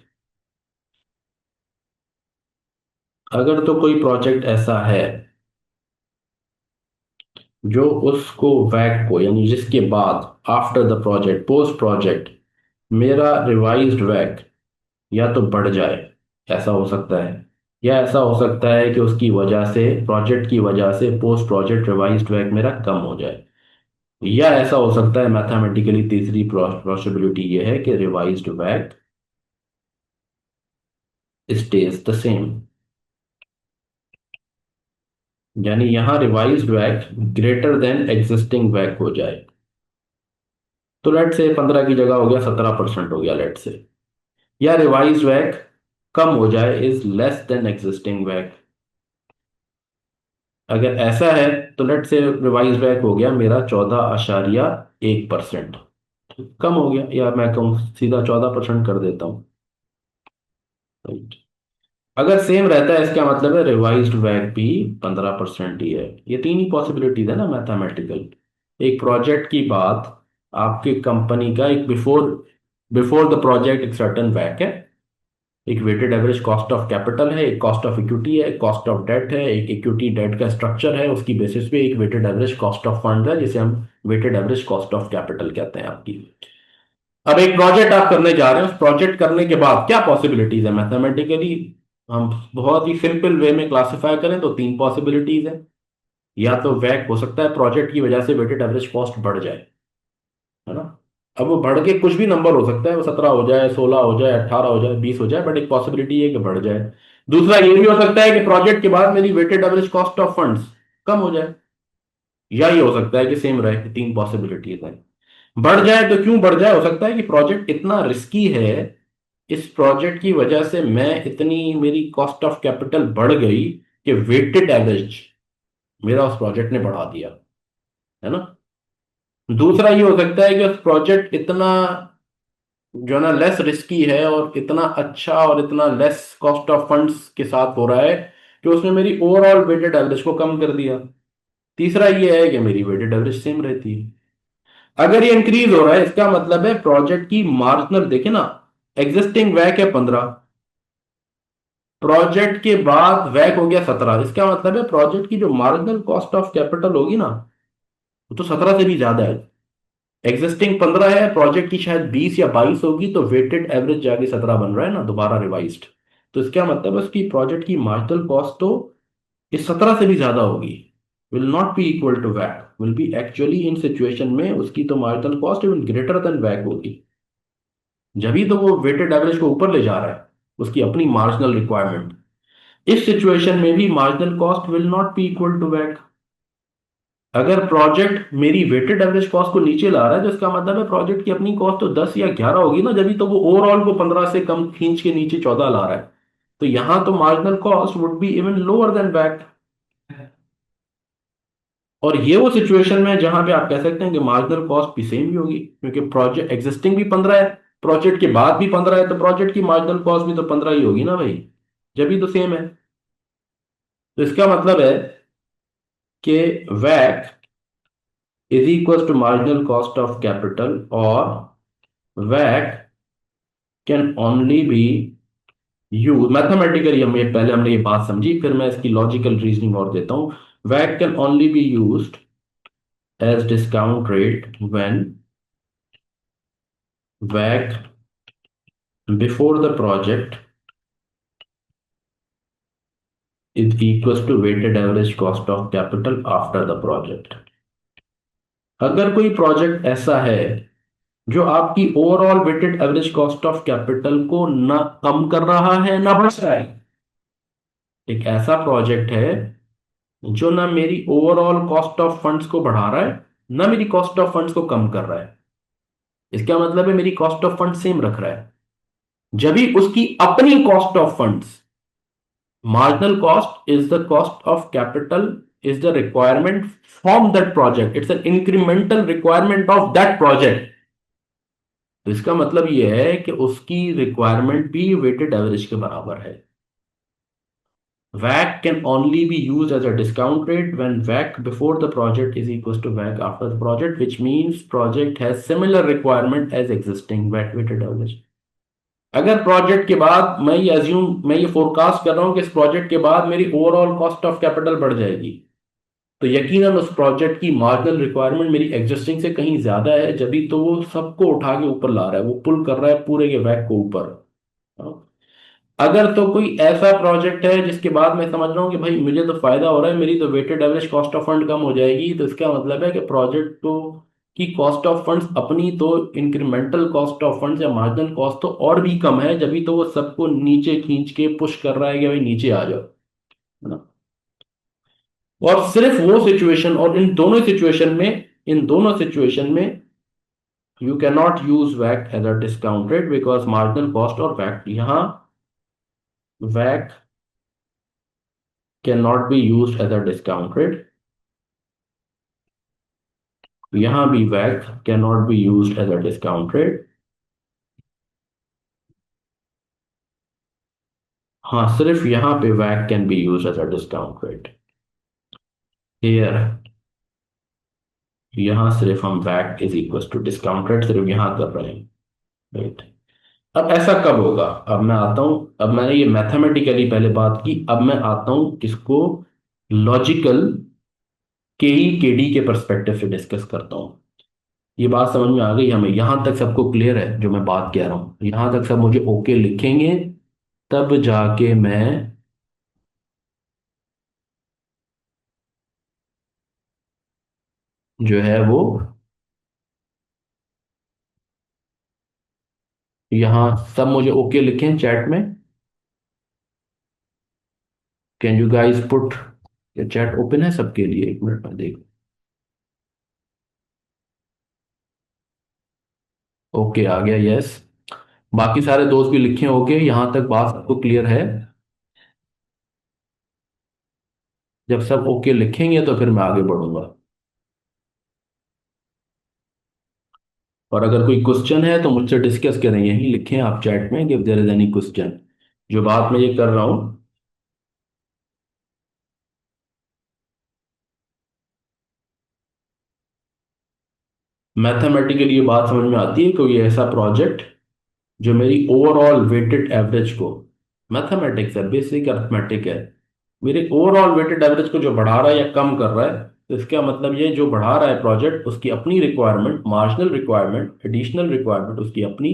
अगर तो कोई प्रोजेक्ट ऐसा है जो उसको वैक को, यानी जिसके बाद after the project, post project, मेरा रिवाइज्ड वैक या तो बढ़ जाए, ऐसा हो सकता है, या ऐसा हो सकता है कि उसकी वजह से, प्रोजेक्ट की वजह से पोस्ट प्रोजेक्ट रिवाइज्ड वैक मेरा कम हो जाए, या ऐसा हो सकता है मैथमेटिकली तीसरी पॉसिबिलिटी ये है कि रिवाइज्ड वैक स्टेज द सेम, यानी यहां रिवाइज्ड वैक ग्रेटर देन एग्जिस्टिंग वैक हो जाए। तो लेट से 15 की जगह हो गया 17% हो गया लेट से, या रिवाइज्ड वैक कम हो जाए, इज लेस देन एग्जिस्टिंग वैक। अगर ऐसा है तो लेट से रिवाइज बैक हो गया मेरा 14.1%, कम हो गया, या मैं कहूँ सीधा 14% कर देता हूँ, राइट। अगर सेम रहता है इसका मतलब है रिवाइज्ड बैक भी 15% ही है। ये तीन ही पॉसिबिलिटीज है ना मैथमेटिकल। एक प्रोजेक्ट की बात, आपकी कंपनी का एक बिफोर बिफोर द प्रोजेक्ट एक सर्टन बैक है, एक weighted average cost of capital है, एक कॉस्ट ऑफ इक्विटी है, एक कॉस्ट ऑफ डेट है, एक इक्विटी डेट का स्ट्रक्चर है, उसकी बेसिस पे एक weighted average cost of fund है जिसे हम weighted average cost of capital कहते हैं आपकी। अब एक प्रोजेक्ट आप करने जा रहे हैं, उस प्रोजेक्ट करने के बाद क्या पॉसिबिलिटीज है मैथमेटिकली, हम बहुत ही सिंपल वे में क्लासिफाई करें तो तीन पॉसिबिलिटीज है। या तो वैक हो सकता है प्रोजेक्ट की वजह से वेटेड एवरेज कॉस्ट बढ़ जाए, है ना। अब वो बढ़ के कुछ भी नंबर हो सकता है, वो 17 हो जाए, 16 हो जाए, 18 हो जाए, 20 हो जाए, बट एक पॉसिबिलिटी है कि बढ़ जाए। दूसरा ये भी हो सकता है कि प्रोजेक्ट के बाद मेरी weighted average cost of funds कम हो जाए। या ये हो सकता है कि सेम रहे, तीन पॉसिबिलिटीज है। बढ़ जाए तो क्यों बढ़ जाए, हो सकता है कि प्रोजेक्ट इतना रिस्की है, इस प्रोजेक्ट की वजह से मैं इतनी मेरी कॉस्ट ऑफ कैपिटल बढ़ गई कि वेटेड एवरेज मेरा उस प्रोजेक्ट ने बढ़ा दिया, है ना। दूसरा ये हो सकता है कि उस प्रोजेक्ट इतना जो है ना लेस रिस्की है और इतना अच्छा और इतना लेस कॉस्ट ऑफ फंड्स के साथ हो रहा है कि उसने मेरी ओवरऑल वेटेड एवरेज को कम कर दिया। तीसरा ये है कि मेरी वेटेड एवरेज सेम रहती है। अगर ये इंक्रीज हो रहा है इसका मतलब है प्रोजेक्ट की मार्जिनल, देखे ना, एग्जिस्टिंग वैक है 15, प्रोजेक्ट के बाद वैक हो गया 17, इसका मतलब है प्रोजेक्ट की जो मार्जिनल कॉस्ट ऑफ कैपिटल होगी ना वो तो 17 से भी ज्यादा है। एग्जिस्टिंग 15 है, प्रोजेक्ट की शायद 20 या 22 होगी, तो वेटेड एवरेज जाके 17 बन रहा है ना, दोबारा रिवाइज्ड। तो इसका मतलब है उसकी प्रोजेक्ट की मार्जिनल कॉस्ट तो इस 17 से भी ज्यादा होगी, will not be equal to वैक, will be actually in situation में उसकी तो marginal cost even greater than वैक होगी। जब भी तो वो वेटेड एवरेज को ऊपर ले जा रहा है उसकी अपनी मार्जिनल रिक्वायरमेंट। इस सिचुएशन में भी marginal cost will not be equal to वैक। अगर प्रोजेक्ट मेरी वेटेड एवरेज कॉस्ट को नीचे ला रहा है तो इसका मतलब है प्रोजेक्ट की अपनी कॉस्ट तो 10 या 11 होगी ना, जब भी तो वो ओवरऑल को 15 से कम खींच के नीचे 14 ला रहा है। तो यहां तो marginal cost would be even lower than वैक। और ये वो सिचुएशन में है जहां पे आप कह सकते हैं कि मार्जिनल कॉस्ट भी सेम ही होगी, क्योंकि प्रोजेक्ट एग्जिस्टिंग भी 15 है, प्रोजेक्ट के बाद भी 15 है, तो प्रोजेक्ट की मार्जिनल कॉस्ट भी तो 15 ही होगी ना भाई, जब भी तो सेम है। तो इसका मतलब है कि वैक is equal to marginal cost of capital, और वैक can only be use mathematically, हम ये पहले हमने ये बात समझी, फिर मैं इसकी लॉजिकल रीजनिंग और देता हूं। वैक can only be used as discount rate when वैक before the project is equal to weighted average cost of capital after the project. अगर कोई प्रोजेक्ट ऐसा है जो आपकी overall weighted average cost of capital को ना कम कर रहा है ना बढ़ा रहा है, एक ऐसा प्रोजेक्ट है जो ना मेरी ओवरऑल कॉस्ट ऑफ फंड्स को बढ़ा रहा है ना मेरी कॉस्ट ऑफ फंड्स को कम कर रहा है, इसका मतलब है मेरी कॉस्ट ऑफ फंड सेम रख रहा है, जब भी उसकी अपनी cost of funds, marginal cost is the cost of capital, is the requirement from that project, it's an incremental requirement of that project। तो इसका मतलब यह है कि उसकी रिक्वायरमेंट भी वेटेड एवरेज के बराबर है। WACC can only be used as a discount rate when WACC before the project is equal to WACC after the project, which means project has similar requirement as existing WACC weighted average। अगर project के बाद मैं ये forecast कर रहा हूं कि इस प्रोजेक्ट के बाद मेरी ओवरऑल कॉस्ट ऑफ कैपिटल बढ़ जाएगी, तो यकीनन उस प्रोजेक्ट की मार्जिनल रिक्वायरमेंट मेरी एग्जिस्टिंग से कहीं ज्यादा है, जब भी तो वो सबको उठा के ऊपर ला रहा है, वो पुल कर रहा है पूरे के वैक को ऊपर। अगर तो कोई ऐसा प्रोजेक्ट है जिसके बाद मैं समझ रहा हूँ कि भाई मुझे तो फायदा हो रहा है, मेरी तो weighted average cost of fund कम हो जाएगी, तो इसका मतलब है कि प्रोजेक्ट तो की कॉस्ट ऑफ फंड्स अपनी तो इंक्रीमेंटल कॉस्ट ऑफ फंड्स या मार्जिनल कॉस्ट तो और भी कम है, जब भी तो वो सबको नीचे खींच के पुश कर रहा है कि भाई नीचे आ जाओ, है ना। और सिर्फ वो सिचुएशन, और इन दोनों सिचुएशन में यू कैन नॉट यूज वैक as a discount rate because marginal cost और वैक, यहां वैक can not be use as a discount rate, यहां भी वैक can not be use as a discount rate. हाँ, सिर्फ यहां पे वैक can be use as a discount rate here, यहां सिर्फ हम वैक is equal to discount rate सिर्फ यहां कर रहे हैं, राइट। अब ऐसा कब होगा? अब मैं आता हूं, अब मैंने ये मैथमेटिकली पहले बात की, अब मैं आता हूं इसको लॉजिकल के ई के डी के परस्पेक्टिव से डिस्कस करता हूं। ये बात समझ में आ गई हमें? यहां तक सबको क्लियर है जो मैं बात कह रहा हूं? यहां तक सब मुझे ओके लिखेंगे, तब जाके मैं जो है वो यहां सब मुझे ओके लिखें चैट में। Can you guys put, chat open है सबके लिए? एक मिनट में देख। ओके आ गया, यस। बाकी सारे दोस्त भी लिखे ओके? यहां तक बात सबको क्लियर है? जब सब ओके लिखेंगे तो फिर मैं आगे बढ़ूंगा। और अगर कोई क्वेश्चन है तो मुझसे डिस्कस करें, यही लिखें आप चैट में कि देयर इज एनी क्वेश्चन। जो बात मैं ये कर रहा हूं, मैथमेटिकली ये बात समझ में आती है कोई ऐसा प्रोजेक्ट जो मेरी ओवरऑल वेटेड एवरेज को, मैथमेटिक्स है, बेसिक अर्थमेटिक है, मेरे ओवरऑल वेटेड एवरेज को जो बढ़ा रहा है या कम कर रहा है, तो इसका मतलब ये जो बढ़ा रहा है प्रोजेक्ट, उसकी अपनी requirement, marginal requirement, additional requirement उसकी अपनी,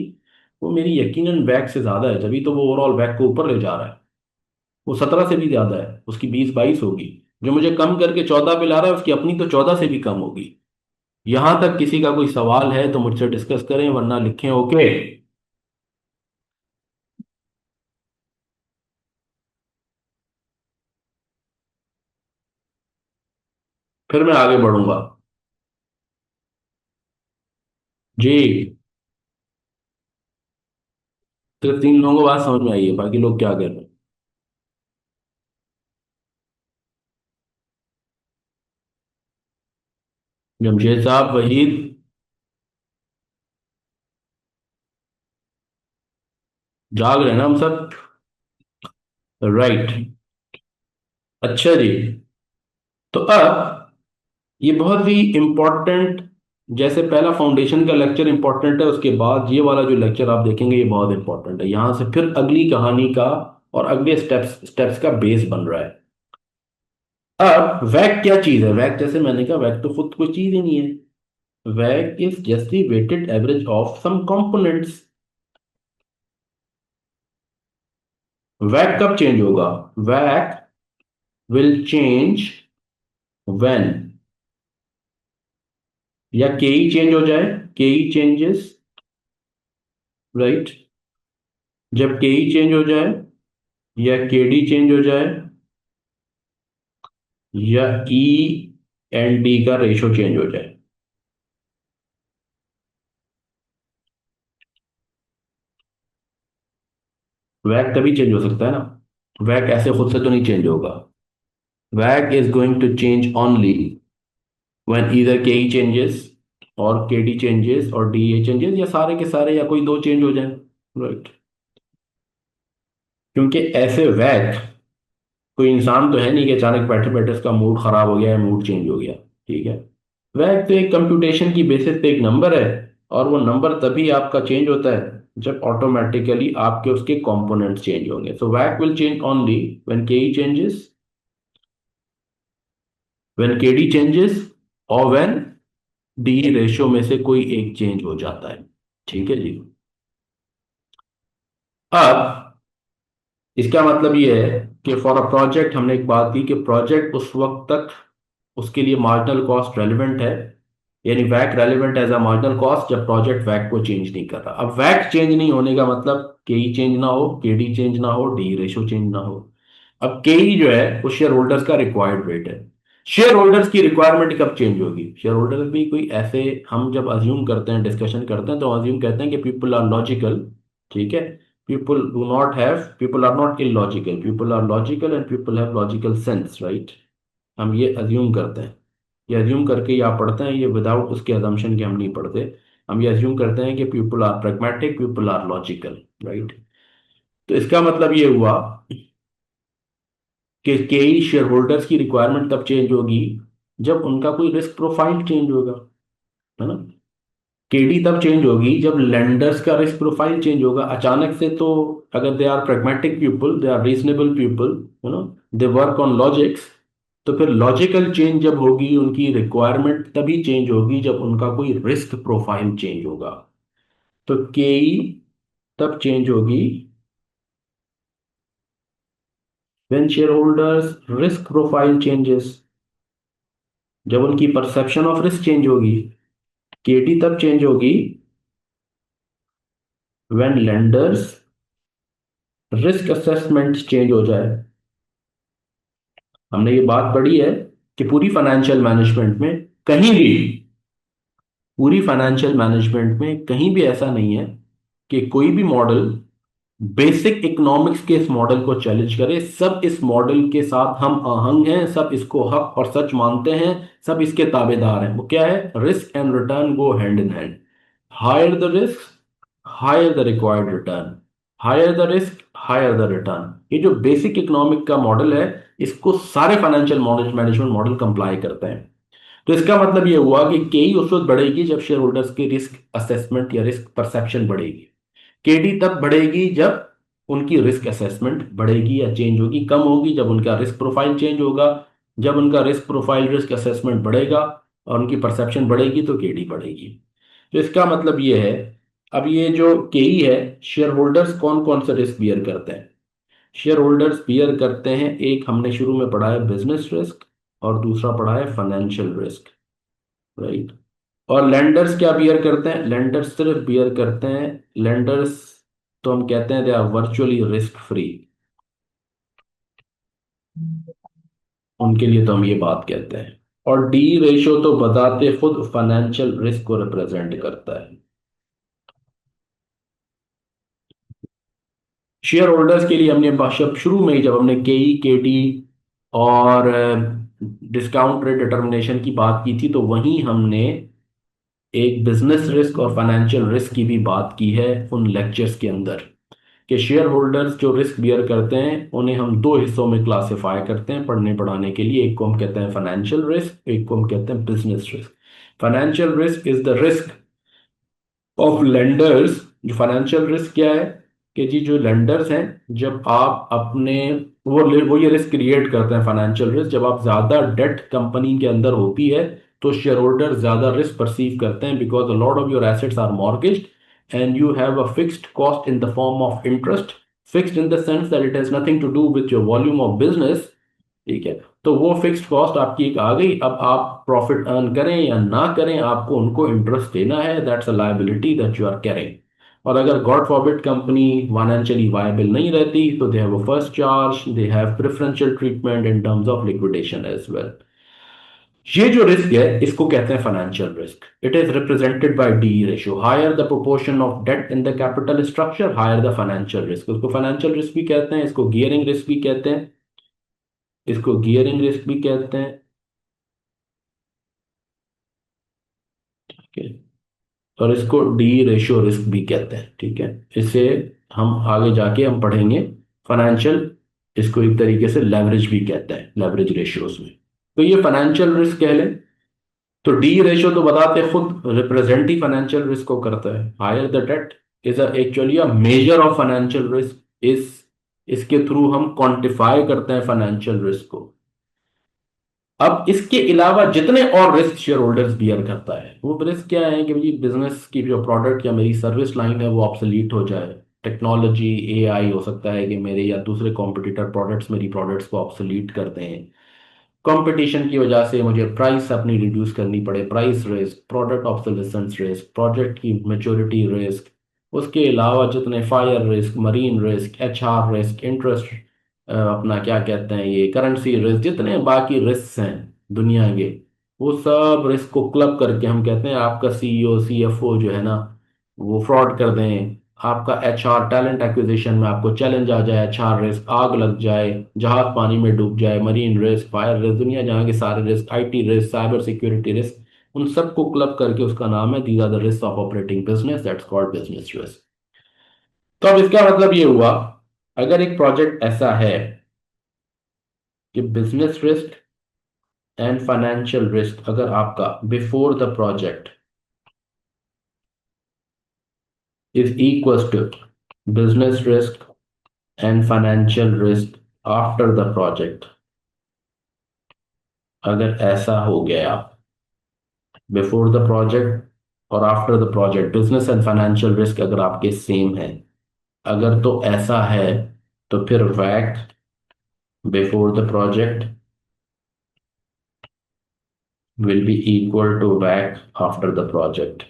वो मेरी यकीनन बैक से ज्यादा है, जभी तो वो ओवरऑल बैक को ऊपर ले जा रहा है। वो 17 से भी ज्यादा है, उसकी 20-22 होगी। जो मुझे कम करके 14 पे ला रहा है, उसकी अपनी तो 14 से भी कम होगी। यहां तक किसी का कोई सवाल है तो मुझसे डिस्कस करें, वरना लिखें ओके। फिर मैं आगे बढ़ूंगा। जी। सिर्फ 3 लोगों को बात समझ में आई है, बाकी लोग क्या कर रहे हैं? जमशेद साहब, वहीद, जाग रहे हैं ना हम सब? राइट। अच्छा जी। तो अब ये बहुत ही इंपॉर्टेंट, जैसे पहला फाउंडेशन का लेक्चर इंपॉर्टेंट है, उसके बाद ये वाला जो लेक्चर आप देखेंगे ये बहुत इंपॉर्टेंट है। यहां से फिर अगली कहानी का और अगले स्टेप्स स्टेप्स का बेस बन रहा है। अब वैक क्या चीज है? वैक, जैसे मैंने कहा, वैक तो खुद कोई चीज ही नहीं है। वैक is just the weighted average of some components. वैक कब चेंज होगा? वैक विल चेंज व्हेन, या के ई चेंज हो जाए, के ई चेंजेस, राइट। जब के ई चेंज हो जाए, या के डी चेंज हो जाए, या ई एंड डी का रेशो चेंज हो जाए। वैक तभी चेंज हो सकता है ना। वैक ऐसे खुद से तो नहीं चेंज होगा। वैक is going to change only when either K E changes, और के डी चेंजेस, और डी ए चेंजेस, या सारे के सारे, या कोई दो चेंज हो जाए, राइट। क्योंकि ऐसे वैक, कोई इंसान तो है नहीं कि अचानक बैठे बैठे उसका मूड खराब हो गया है, मूड चेंज हो गया, ठीक है। वह तो एक कंप्यूटेशन की बेसिस पे एक नंबर है, और वो नंबर तभी आपका चेंज होता है जब ऑटोमेटिकली आपके उसके कंपोनेंट्स चेंज होंगे। सो वैक विल चेंज ओनली व्हेन के ई चेंजेस, व्हेन के डी चेंजेस, और व्हेन डी रेशियो में से कोई एक चेंज हो जाता है। ठीक है जी। अब इसका मतलब ये है कि फॉर अ प्रोजेक्ट, हमने एक बात की कि प्रोजेक्ट उस वक्त तक उसके लिए मार्जिनल कॉस्ट रेलिवेंट है, यानी वैक relevant as a marginal cost, जब प्रोजेक्ट वैक को चेंज नहीं कर रहा। अब वैक चेंज नहीं होने का मतलब के ई चेंज ना हो, के डी चेंज ना हो, डी रेशो चेंज ना हो। अब के ई जो है वो शेयर होल्डर्स का रिक्वायर्ड रेट है। शेयर होल्डर्स की रिक्वायरमेंट कब चेंज होगी? शेयर होल्डर्स भी कोई ऐसे, हम जब अज्यूम करते हैं, डिस्कशन करते हैं, तो अज्यूम कहते हैं कि पीपल आर लॉजिकल, ठीक है। People are not illogical, people are logical and people have logical sense, right. हम ये अज्यूम करते हैं। ये अज्यूम करके या पढ़ते हैं, ये विदाउट उसके अजम्पशन के हम नहीं पढ़ते। हम ये अज्यूम करते हैं कि people are pragmatic, people are logical, right. तो इसका मतलब ये हुआ कि कई शेयर होल्डर्स की रिक्वायरमेंट तब चेंज होगी जब उनका कोई रिस्क प्रोफाइल चेंज होगा, है ना। केडी तब चेंज होगी जब लेंडर्स का रिस्क प्रोफाइल चेंज होगा अचानक से। तो अगर they are pragmatic people, they are reasonable people, you know, they work on logics, तो फिर लॉजिकल चेंज जब होगी, उनकी रिक्वायरमेंट तभी चेंज होगी जब उनका कोई रिस्क प्रोफाइल चेंज होगा। तो केई तब चेंज होगी when share holders risk profile changes, जब उनकी परसेप्शन ऑफ रिस्क चेंज होगी। केटी तब चेंज होगी when lenders risk assessment change हो जाए। हमने ये बात पढ़ी है कि पूरी फाइनेंशियल मैनेजमेंट में कहीं भी, पूरी फाइनेंशियल मैनेजमेंट में कहीं भी ऐसा नहीं है कि कोई भी मॉडल बेसिक इकोनॉमिक्स के इस मॉडल को चैलेंज करे। सब इस मॉडल के साथ हम आहंग हैं, सब इसको हक और सच मानते हैं, सब इसके ताबेदार हैं। वो क्या है? Risk and return go hand in hand. Higher the risk, higher the required return. Higher the risk, higher the return. ये जो बेसिक इकोनॉमिक का मॉडल है, इसको सारे financial model management model comply करते हैं। तो इसका मतलब ये हुआ कि केई उस वक्त बढ़ेगी जब शेयर होल्डर्स की रिस्क असेसमेंट या रिस्क परसेप्शन बढ़ेगी। केडी तब बढ़ेगी जब उनकी रिस्क असेसमेंट बढ़ेगी या चेंज होगी। कम होगी जब उनका रिस्क प्रोफाइल चेंज होगा। जब उनका रिस्क प्रोफाइल, रिस्क असेसमेंट बढ़ेगा और उनकी परसेप्शन बढ़ेगी तो केडी बढ़ेगी। तो इसका मतलब ये है, अब ये जो केई है, शेयर होल्डर्स कौन कौन से रिस्क बियर करते हैं? शेयर होल्डर्स बियर करते हैं, एक हमने शुरू में पढ़ा है बिजनेस रिस्क, और दूसरा पढ़ा है फाइनेंशियल रिस्क, राइट। और लेंडर्स क्या बियर करते हैं? लेंडर्स सिर्फ बियर करते हैं, लेंडर्स तो हम कहते हैं they are virtually risk free. उनके लिए तो हम ये बात कहते हैं। और डी रेशो तो बताते खुद फाइनेंशियल रिस्क को रिप्रेजेंट करता है। शेयर होल्डर्स के लिए हमने जब शुरू में ही, जब हमने केई केटी और डिस्काउंट रेट डिटर्मिनेशन की बात की थी, तो वहीं हमने एक बिजनेस रिस्क और फाइनेंशियल रिस्क की भी बात की है उन लेक्चर्स के अंदर, कि शेयर होल्डर्स जो रिस्क बियर करते हैं उन्हें हम दो हिस्सों में क्लासिफाई करते हैं पढ़ने पढ़ाने के लिए। एक को हम कहते हैं फाइनेंशियल रिस्क, एक को हम कहते हैं business risk. Financial risk is the risk of lenders. जो फाइनेंशियल रिस्क क्या है कि जी जो लेंडर्स हैं, जब आप अपने, वो ये रिस्क क्रिएट करते हैं फाइनेंशियल रिस्क, जब आप ज्यादा डेट कंपनी के अंदर होती है तो शेयर होल्डर ज्यादा रिस्क परसीव करते हैं, because a lot of your assets are mortgaged and you have a fixed cost in the form of interest. Fixed in the sense that it has nothing to do with your volume of business. ठीक है, तो वो fixed cost आपकी एक आ गई। अब आप profit earn करें या ना करें, आपको उनको इंटरेस्ट देना है। That's a liability that you are carrying. और अगर God forbid company financially viable नहीं रहती तो they have a first charge, they have preferential treatment in terms of liquidation as well. ये जो रिस्क है इसको कहते हैं financial risk. It is represented by D ratio. Higher the proportion of debt in the capital structure, higher the financial risk. उसको financial risk भी कहते हैं, इसको गियरिंग रिस्क भी कहते हैं, इसको गियरिंग रिस्क भी कहते हैं। ठीक है, और इसको डी रेशियो रिस्क भी कहते हैं। ठीक है, इससे हम आगे जाके हम पढ़ेंगे फाइनेंशियल, इसको एक तरीके से लेवरेज भी कहते हैं, लेवरेज रेशियोज में। तो ये फाइनेंशियल रिस्क कह लें। तो डी रेशियो तो बताते खुद रिप्रेजेंट ही फाइनेंशियल रिस्क को करता है। Higher the debt is actually a measure of financial risk. इस इसके थ्रू हम क्वांटिफाई करते हैं फाइनेंशियल रिस्क को। अब इसके अलावा जितने और रिस्क शेयर होल्डर्स बियर करता है, वो रिस्क क्या है कि भाई बिजनेस की जो प्रोडक्ट या मेरी सर्विस लाइन है वो ऑब्सोलीट हो जाए। टेक्नोलॉजी, एआई हो सकता है कि मेरे या दूसरे कॉम्पिटिटर प्रोडक्ट्स मेरी प्रोडक्ट्स को ऑब्सोलीट कर दें। कंपटीशन की वजह से मुझे प्राइस अपनी रिड्यूस करनी पड़े, price risk, product obsolescence risk, project की मेच्योरिटी रिस्क। उसके अलावा जितने fire risk, marine risk, HR risk, interest, अपना क्या कहते हैं ये करेंसी रिस्क, जितने बाकी रिस्क हैं दुनिया के, वो सब रिस्क को क्लब करके हम कहते हैं आपका सीईओ सीएफओ जो है ना, वो फ्रॉड कर दें। आपका एचआर टैलेंट एक्विजिशन में आपको चैलेंज आ जाए, एचआर रिस्क, आग लग जाए, जहाज पानी में डूब जाए, मरीन रिस्क, फायर रिस्क, दुनिया जहाँ के सारे risk, IT risk, cyber security risk, उन सबको क्लब करके उसका नाम है these are the risk of operating business, that's called business risk. तो अब इसका मतलब ये हुआ, अगर एक प्रोजेक्ट ऐसा है कि business risk and financial risk अगर आपका before the project is equals to business risk and financial risk after the project. अगर ऐसा हो गया बिफोर द प्रोजेक्ट और after the project business and financial risk अगर आपके सेम है, अगर तो ऐसा है तो फिर वैक before the project will be equal to WACC after the project,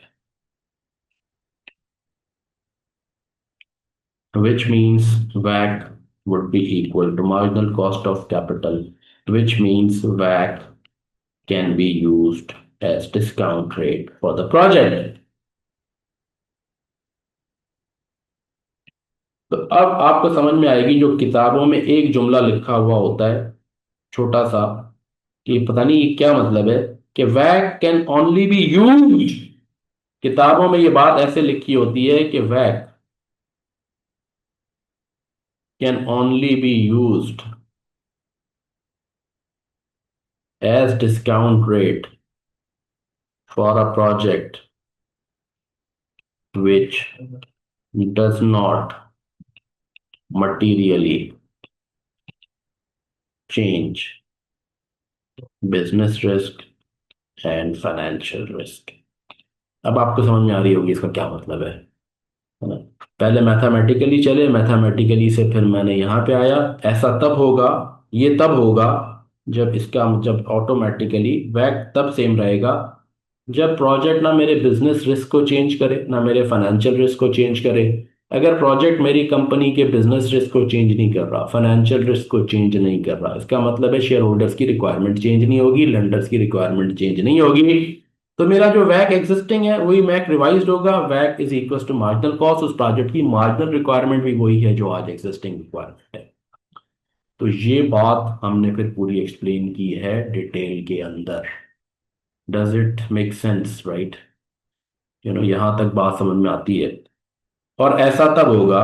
which means WACC would be equal to marginal cost of capital, which means WACC can be used as discount rate for the project. तो अब आपको समझ में आएगी जो किताबों में एक जुमला लिखा हुआ होता है छोटा सा कि पता नहीं ये क्या मतलब है कि WACC can only be use, किताबों में ये बात ऐसे लिखी होती है कि WACC can only be used as discount rate for a project which does not materially change business risk and financial risk. अब आपको समझ में आ रही होगी इसका क्या मतलब है ना। पहले मैथमेटिकली चले, मैथमेटिकली से फिर मैंने यहाँ पे आया, ऐसा तब होगा, ये तब होगा जब ऑटोमेटिकली वैक तब सेम रहेगा जब प्रोजेक्ट ना मेरे बिजनेस रिस्क को चेंज करे ना मेरे फाइनेंशियल रिस्क को चेंज करे। अगर प्रोजेक्ट मेरी कंपनी के बिजनेस रिस्क को चेंज नहीं कर रहा, फाइनेंशियल रिस्क को चेंज नहीं कर रहा, इसका मतलब है शेयर होल्डर्स की रिक्वायरमेंट चेंज नहीं होगी, लेंडर्स की रिक्वायरमेंट चेंज नहीं होगी, तो मेरा जो वैक एग्जिस्टिंग है वही वैक रिवाइज्ड होगा। वैक is equal to marginal cost, उस प्रोजेक्ट की मार्जिनल रिक्वायरमेंट भी वही है जो आज एग्जिस्टिंग रिक्वायरमेंट है। तो ये बात हमने फिर पूरी एक्सप्लेन की है डिटेल के अंदर। Does it make sense, right? यहां तक बात समझ में आती है। और ऐसा तब होगा,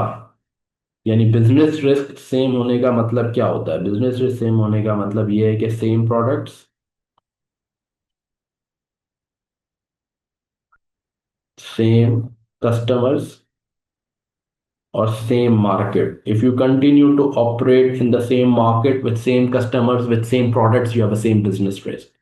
यानी बिजनेस रिस्क सेम होने का मतलब क्या होता है? बिजनेस रिस्क सेम होने का मतलब ये है कि सेम प्रोडक्ट्स, सेम कस्टमर्स और same market. If you continue to operate in the same market with same customers with same products, you have a same business risk.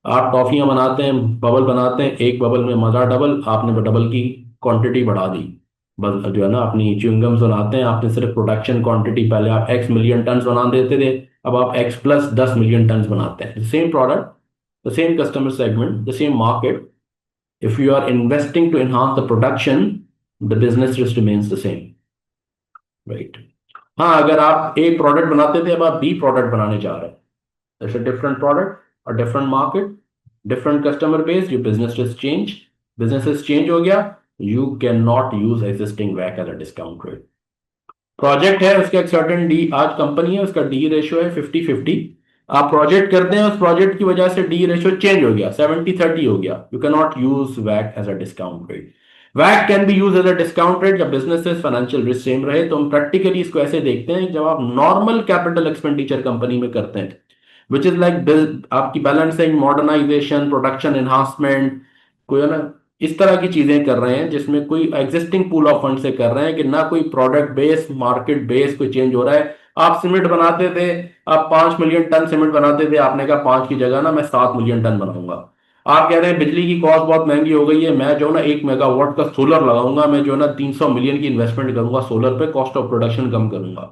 आप टॉफियां बनाते हैं, बबल बनाते हैं, एक बबल में मजा डबल, आपने डबल की क्वांटिटी बढ़ा दी। बस जो है ना, अपनी च्युइंगम्स बनाते हैं, आपने सिर्फ प्रोडक्शन क्वांटिटी, पहले आप एक्स मिलियन टन बना देते थे, अब आप एक्स प्लस 10 मिलियन टन बनाते हैं। Same product, the same customer segment, the same market. If you are investing to enhance the production, the business risk remains the same, right? हाँ, अगर आप एक प्रोडक्ट बनाते थे, अब आप बी प्रोडक्ट बनाने जा रहे हैं, that's a different product, a different market, different customer base, your business has changed, businesses change हो गया, you cannot use existing WACC as a discount rate। Project है, उसका एक सर्टेन डी, आज कंपनी है उसका डी रेशियो है 50-50, आप प्रोजेक्ट करते हैं, उस प्रोजेक्ट की वजह से डी रेशियो चेंज हो गया, 70-30 हो गया, you can not use WACC as a discount rate. WACC can be use as a discount rate जब बिजनेसेस फाइनेंशियल रिस्क सेम रहे। तो हम प्रैक्टिकली इसको ऐसे देखते हैं, जब आप नॉर्मल कैपिटल एक्सपेंडिचर कंपनी में करते हैं, विच इज लाइक आपकी बैलेंसिंग, मॉडर्नाइजेशन, प्रोडक्शन एनहांसमेंट, कोई है ना, इस तरह की चीजें कर रहे हैं जिसमें कोई एग्जिस्टिंग पूल ऑफ फंड से कर रहे हैं कि ना कोई प्रोडक्ट बेस, मार्केट बेस कोई चेंज हो रहा है। आप सीमेंट बनाते थे, आप 5 मिलियन टन सीमेंट बनाते थे, आपने कहा 5 की जगह ना मैं 7 मिलियन टन बनाऊंगा। आप कह रहे हैं बिजली की कॉस्ट बहुत महंगी हो गई है, मैं जो ना 1 मेगावाट का सोलर लगाऊंगा, मैं जो ना 300 मिलियन की इन्वेस्टमेंट करूंगा सोलर पे, कॉस्ट ऑफ प्रोडक्शन कम करूंगा।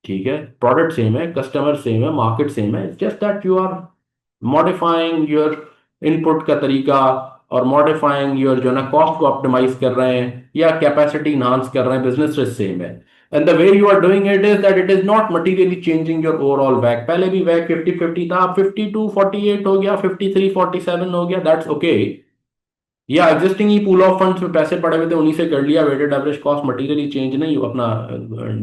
ठीक है, प्रोडक्ट सेम है, कस्टमर सेम है, मार्केट सेम है, just that you are modifying your input का तरीका और मॉडिफाइंग योर जो है ना कॉस्ट को ऑप्टिमाइज कर रहे हैं या कैपेसिटी इनहांस कर रहे हैं, बिजनेस रिस्क सेम है। And the way you are doing it is that it is not materially changing your overall वैक। पहले भी वैक 50-50 था, 52-48 हो गया, 53-47 हो गया, दैट्स ओके। या एग्जिस्टिंग ही पूल ऑफ फंड्स में पैसे पड़े हुए थे, उन्हीं से कर लिया, weighted average cost materially change नहीं हुआ, अपना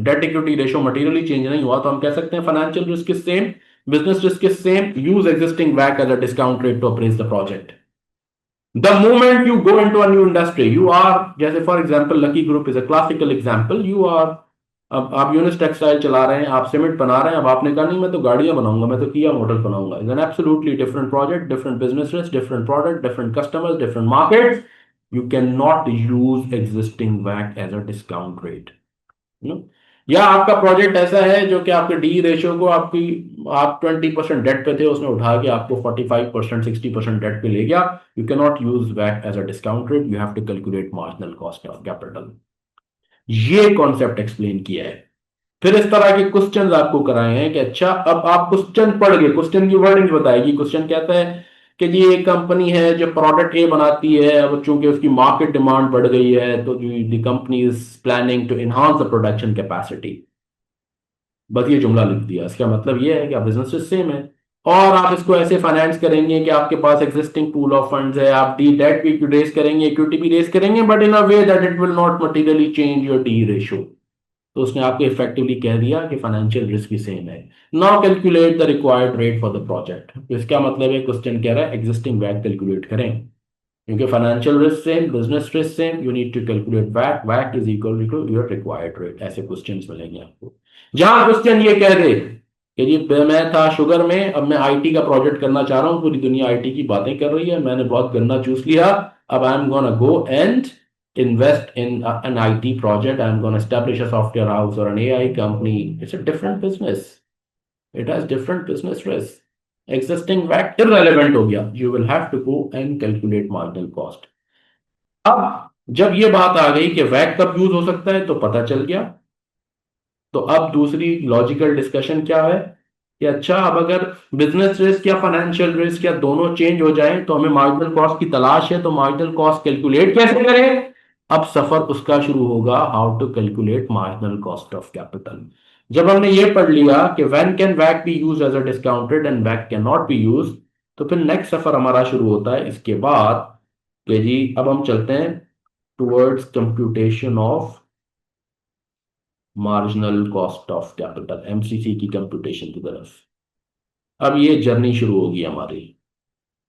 debt equity ratio materially change नहीं हुआ, तो हम कह सकते हैं financial risk is same, business risk is same, use existing WACC as a discount rate to appraise the project. The moment you go into a new industry, you are, जैसे for example Lucky Group is a classical example, you are, अब आप Younis textile चला रहे हैं, आप cement बना रहे हैं, अब आपने कहा नहीं मैं तो गाड़ियां बनाऊंगा, मैं तो किया मोटर्स बनाऊंगा, is an absolutely different project, different business risk, different product, different customers, different market, You cannot use existing WACC as a discount rate. No, या आपका प्रोजेक्ट ऐसा है जो कि आपके डी रेशियो को आप 20% डेट पे थे, उसने उठा के आपको 45% 60% डेट पे ले गया. You can not use WACC as a discount rate. You have to calculate marginal cost of capital. ये कॉन्सेप्ट एक्सप्लेन किया है. फिर इस तरह के क्वेश्चंस आपको कराए हैं कि अच्छा, अब आप क्वेश्चन पढ़ गए, क्वेश्चन की वर्डिंग बताएगी. क्वेश्चन कहता है कि जी एक कंपनी है जो प्रोडक्ट ए बनाती है, अब चूंकि उसकी मार्केट डिमांड बढ़ गई है तो the company is planning to enhance the production capacity. बस ये जुमला लिख दिया. इसका मतलब ये है कि आप बिजनेस सेम है, और आप इसको ऐसे फाइनेंस करेंगे कि आपके पास एग्जिस्टिंग पूल ऑफ फंड्स है, आप डी डेट भी रेस करेंगे, इक्विटी भी रेस करेंगे, but in a way that it will not materially change your D ratio. तो उसने आपको इफेक्टिवली कह दिया कि फाइनेंशियल रिस्क भी सेम है. Now calculate the required rate for the project. इसका मतलब है क्वेश्चन कह रहा है एग्जिस्टिंग वैक कैलकुलेट करें, क्योंकि financial risk same, business risk same, you need to calculate वैक. वैक is equal to your required rate. ऐसे क्वेश्चंस मिलेंगे आपको. जहां क्वेश्चन ये कह दे कि जी मैं था शुगर में, अब मैं आईटी का प्रोजेक्ट करना चाह रहा हूँ, पूरी दुनिया आईटी की बातें कर रही है, मैंने बहुत गंदा चूस लिया, अब I am gonna go and invest in an IT project. I'm going to establish a software house or an AI company. It's a different business. It has different business risks. Existing WACC irrelevant हो गया. You will have to go and calculate marginal cost. अब जब ये बात आ गई कि WACC कब use हो सकता है तो पता चल गया. तो अब दूसरी लॉजिकल डिस्कशन क्या है कि अच्छा, अब अगर बिजनेस रिस्क या फाइनेंशियल रिस्क या दोनों चेंज हो जाएं तो हमें मार्जिनल कॉस्ट की तलाश है, तो मार्जिनल कॉस्ट कैलकुलेट कैसे करें. अब सफर उसका शुरू होगा, how to calculate marginal cost of capital. जब हमने ये पढ़ लिया कि when can WACC be use as a discounted and WACC can not be use, तो फिर नेक्स्ट सफर हमारा शुरू होता है इसके बाद कि जी अब हम चलते हैं towards computation of marginal cost of capital, MCC की कंप्यूटेशन की तरफ. अब ये जर्नी शुरू होगी हमारी,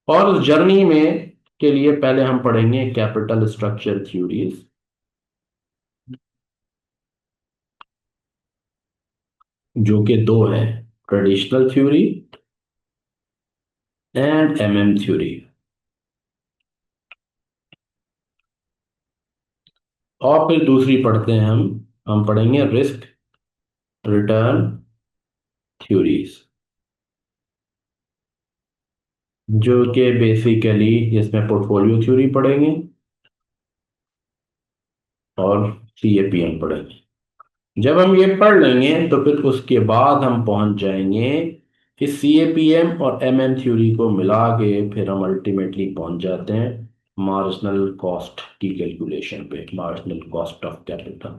और उस जर्नी में के लिए पहले हम पढ़ेंगे कैपिटल स्ट्रक्चर थ्योरीज, जो कि दो है, traditional theory and MM theory. और फिर दूसरी पढ़ते हैं हम पढ़ेंगे रिस्क रिटर्न थ्योरीज, जो कि बेसिकली इसमें पोर्टफोलियो थ्योरी पढ़ेंगे और सीएपीएम पढ़ेंगे. जब हम ये पढ़ लेंगे तो फिर उसके बाद हम पहुंच जाएंगे इस सीएपीएम और एमएम थ्योरी को मिला के, फिर हम अल्टीमेटली पहुंच जाते हैं मार्जिनल कॉस्ट की कैलकुलेशन पे, मार्जिनल कॉस्ट ऑफ कैपिटल.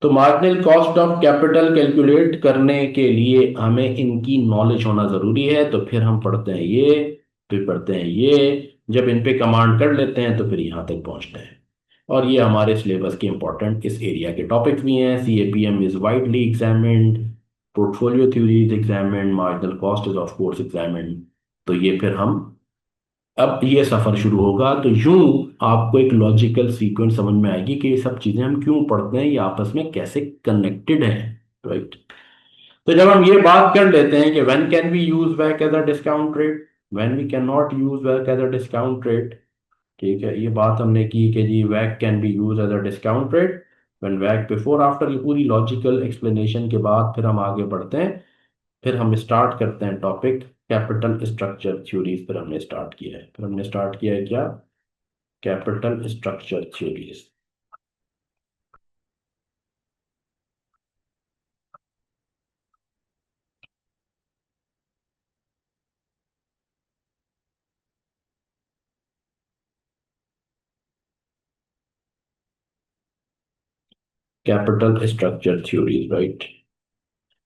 तो marginal cost of capital calculate करने के लिए हमें इनकी नॉलेज होना जरूरी है. तो फिर हम पढ़ते हैं ये, फिर पढ़ते हैं ये. जब इन पे कमांड कर लेते हैं तो फिर यहाँ तक पहुंचते हैं. और ये हमारे सिलेबस के इंपॉर्टेंट इस एरिया के टॉपिक्स भी हैं. CAPM is widely examined, portfolio theory is examined, marginal cost is of course examined. तो ये फिर हम, अब ये सफर शुरू होगा. तो यूं आपको एक लॉजिकल सीक्वेंस समझ में आएगी कि ये सब चीजें हम क्यों पढ़ते हैं, ये आपस में कैसे कनेक्टेड है. राइट. तो जब हम ये बात कर लेते हैं कि when can we use WACC as a discount rate, when we can not use WACC as a discount rate. ठीक है, ये बात हमने की कि जी WACC can be use as a discount rate when WACC before after. ये पूरी लॉजिकल एक्सप्लेनेशन के बाद फिर हम आगे बढ़ते हैं. फिर हम स्टार्ट करते हैं टॉपिक कैपिटल स्ट्रक्चर थ्योरीज. फिर हमने स्टार्ट किया है, फिर हमने स्टार्ट किया है क्या, capital structure theories. Capital structure theories, right.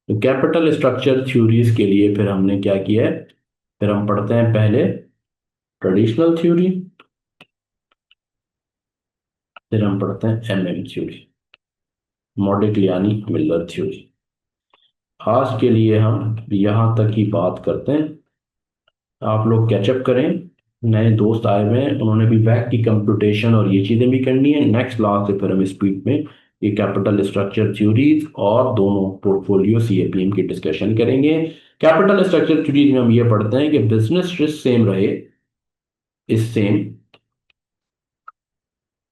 तो कैपिटल स्ट्रक्चर थ्योरीज के लिए फिर हमने क्या किया है, फिर हम पढ़ते हैं पहले ट्रेडिशनल थ्योरी, फिर हम पढ़ते हैं एमएम थ्योरी, मॉडिग्लियानी मिलर थ्योरी. आज के लिए हम यहाँ तक ही बात करते हैं. आप लोग कैचअप करें, नए दोस्त आए हुए हैं, उन्होंने भी WACC की कंप्यूटेशन और ये चीज़ें भी करनी है. नेक्स्ट क्लास से फिर हम स्पीड में ये कैपिटल स्ट्रक्चर थ्योरीज और दोनों पोर्टफोलियो सीएपीएम की डिस्कशन करेंगे. कैपिटल स्ट्रक्चर थ्योरीज में हम ये पढ़ते हैं कि बिजनेस रिस्क सेम रहे, इज सेम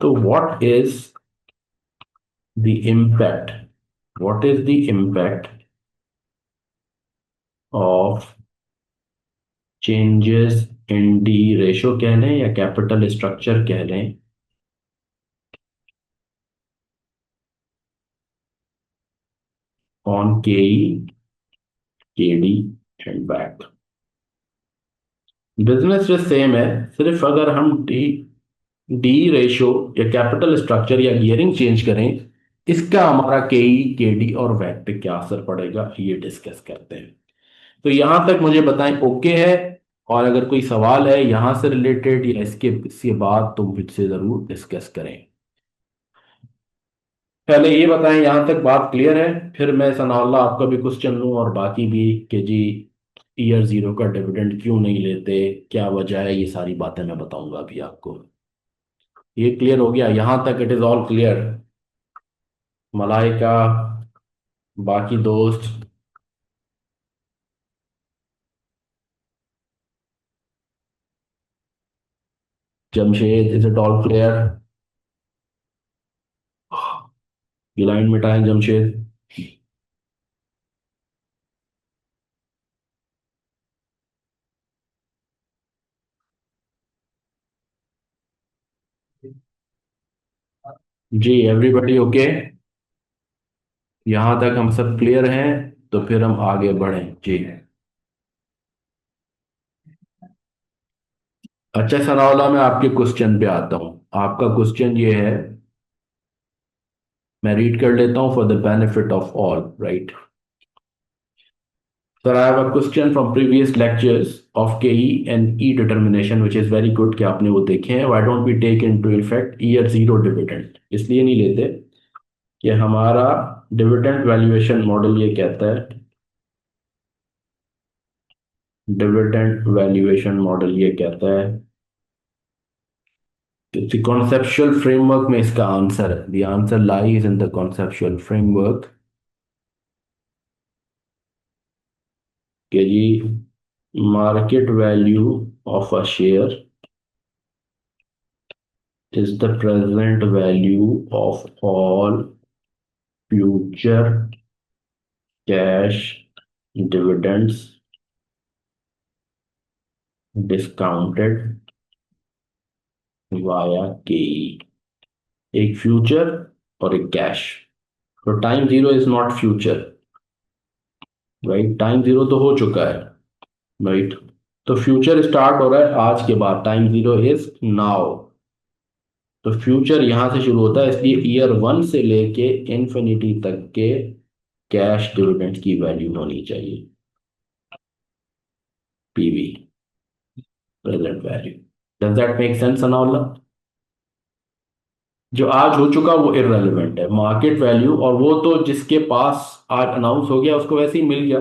तो the impact what is the impact of changes in D ratio कह लें या कैपिटल स्ट्रक्चर कह लें on KE, KD and back. Business जो सेम है, सिर्फ अगर हम डी डी रेशो या कैपिटल स्ट्रक्चर या गियरिंग चेंज करें, इसका हमारा केई केडी और वैट पे क्या असर पड़ेगा ये डिस्कस करते हैं। तो यहां तक मुझे बताएं ओके है, और अगर कोई सवाल है यहां से रिलेटेड या इसके बाद तो मुझसे जरूर डिस्कस करें। पहले ये बताएं यहां तक बात क्लियर है, फिर मैं सनाउल्लाह आपका भी क्वेश्चन लूं और बाकी भी कि जी ईयर जीरो का डिविडेंड क्यों नहीं लेते, क्या वजह है, ये सारी बातें मैं बताऊंगा अभी आपको। ये क्लियर हो गया यहां तक? It is all clear? Malaika, बाकी दोस्त? Jamshed, is it all clear? ये लाइन मिटाएं जमशेद। जी एवरीबॉडी ओके? यहां तक हम सब क्लियर हैं? तो फिर हम आगे बढ़ें जी। अच्छा सनाउल्लाह, मैं आपके क्वेश्चन पे आता हूं। आपका क्वेश्चन ये है, मैं रीड कर लेता हूं for the benefit of all, right? Sir, I have a question from previous lectures of KE and E determination, which is very good कि आपने वो देखे हैं। Why don't we take into effect year zero dividend? इसलिए नहीं लेते कि हमारा डिविडेंड वैल्यूएशन मॉडल ये कहता है, डिविडेंड वैल्यूएशन मॉडल ये कहता है कि कॉन्सेप्चुअल फ्रेमवर्क में इसका आंसर है, the answer lies in the conceptual framework कि the market value of a share is the present value of all future cash dividends discounted via KE। एक future और एक कैश। तो time zero is not future, right? Time zero तो हो चुका है, right? तो फ्यूचर स्टार्ट हो रहा है आज के बाद, टाइम जीरो इज नाउ। तो फ्यूचर यहां से शुरू होता है, इसलिए ईयर वन से लेके इंफिनिटी तक के कैश डिविडेंड की वैल्यू होनी चाहिए PV, present value. Does that make sense Anaulla? जो आज हो चुका वो इररेलेवेंट है, मार्केट वैल्यू, और वो तो जिसके पास आज अनाउंस हो गया उसको वैसे ही मिल गया।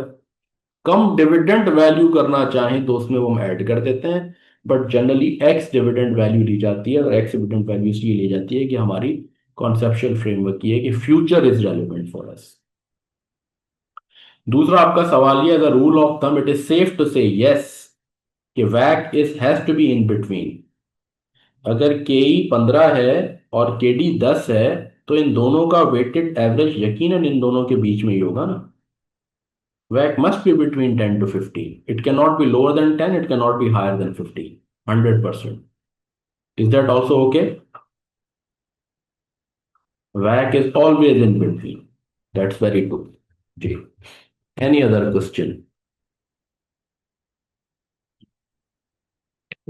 कम डिविडेंड वैल्यू करना चाहें तो उसमें वो हम ऐड कर देते हैं, but generally ex dividend value ली जाती है, और एक्स डिविडेंड वैल्यू इसलिए ली जाती है कि हमारी कॉन्सेप्चुअल फ्रेमवर्क ये है कि future is relevant for us. दूसरा आपका सवाल ये, अगर rule of thumb it is safe to say yes कि वैक is has to be in between. अगर के ई 15 है और के डी 10 है तो इन दोनों का वेटेड एवरेज यकीनन इन दोनों के बीच में ही होगा ना। वैक must be between 10 to 15, it can not be lower than 10, it can not be higher than 15, 100%। Is that also okay? वैक is always in between, that's very good जी। Any other question?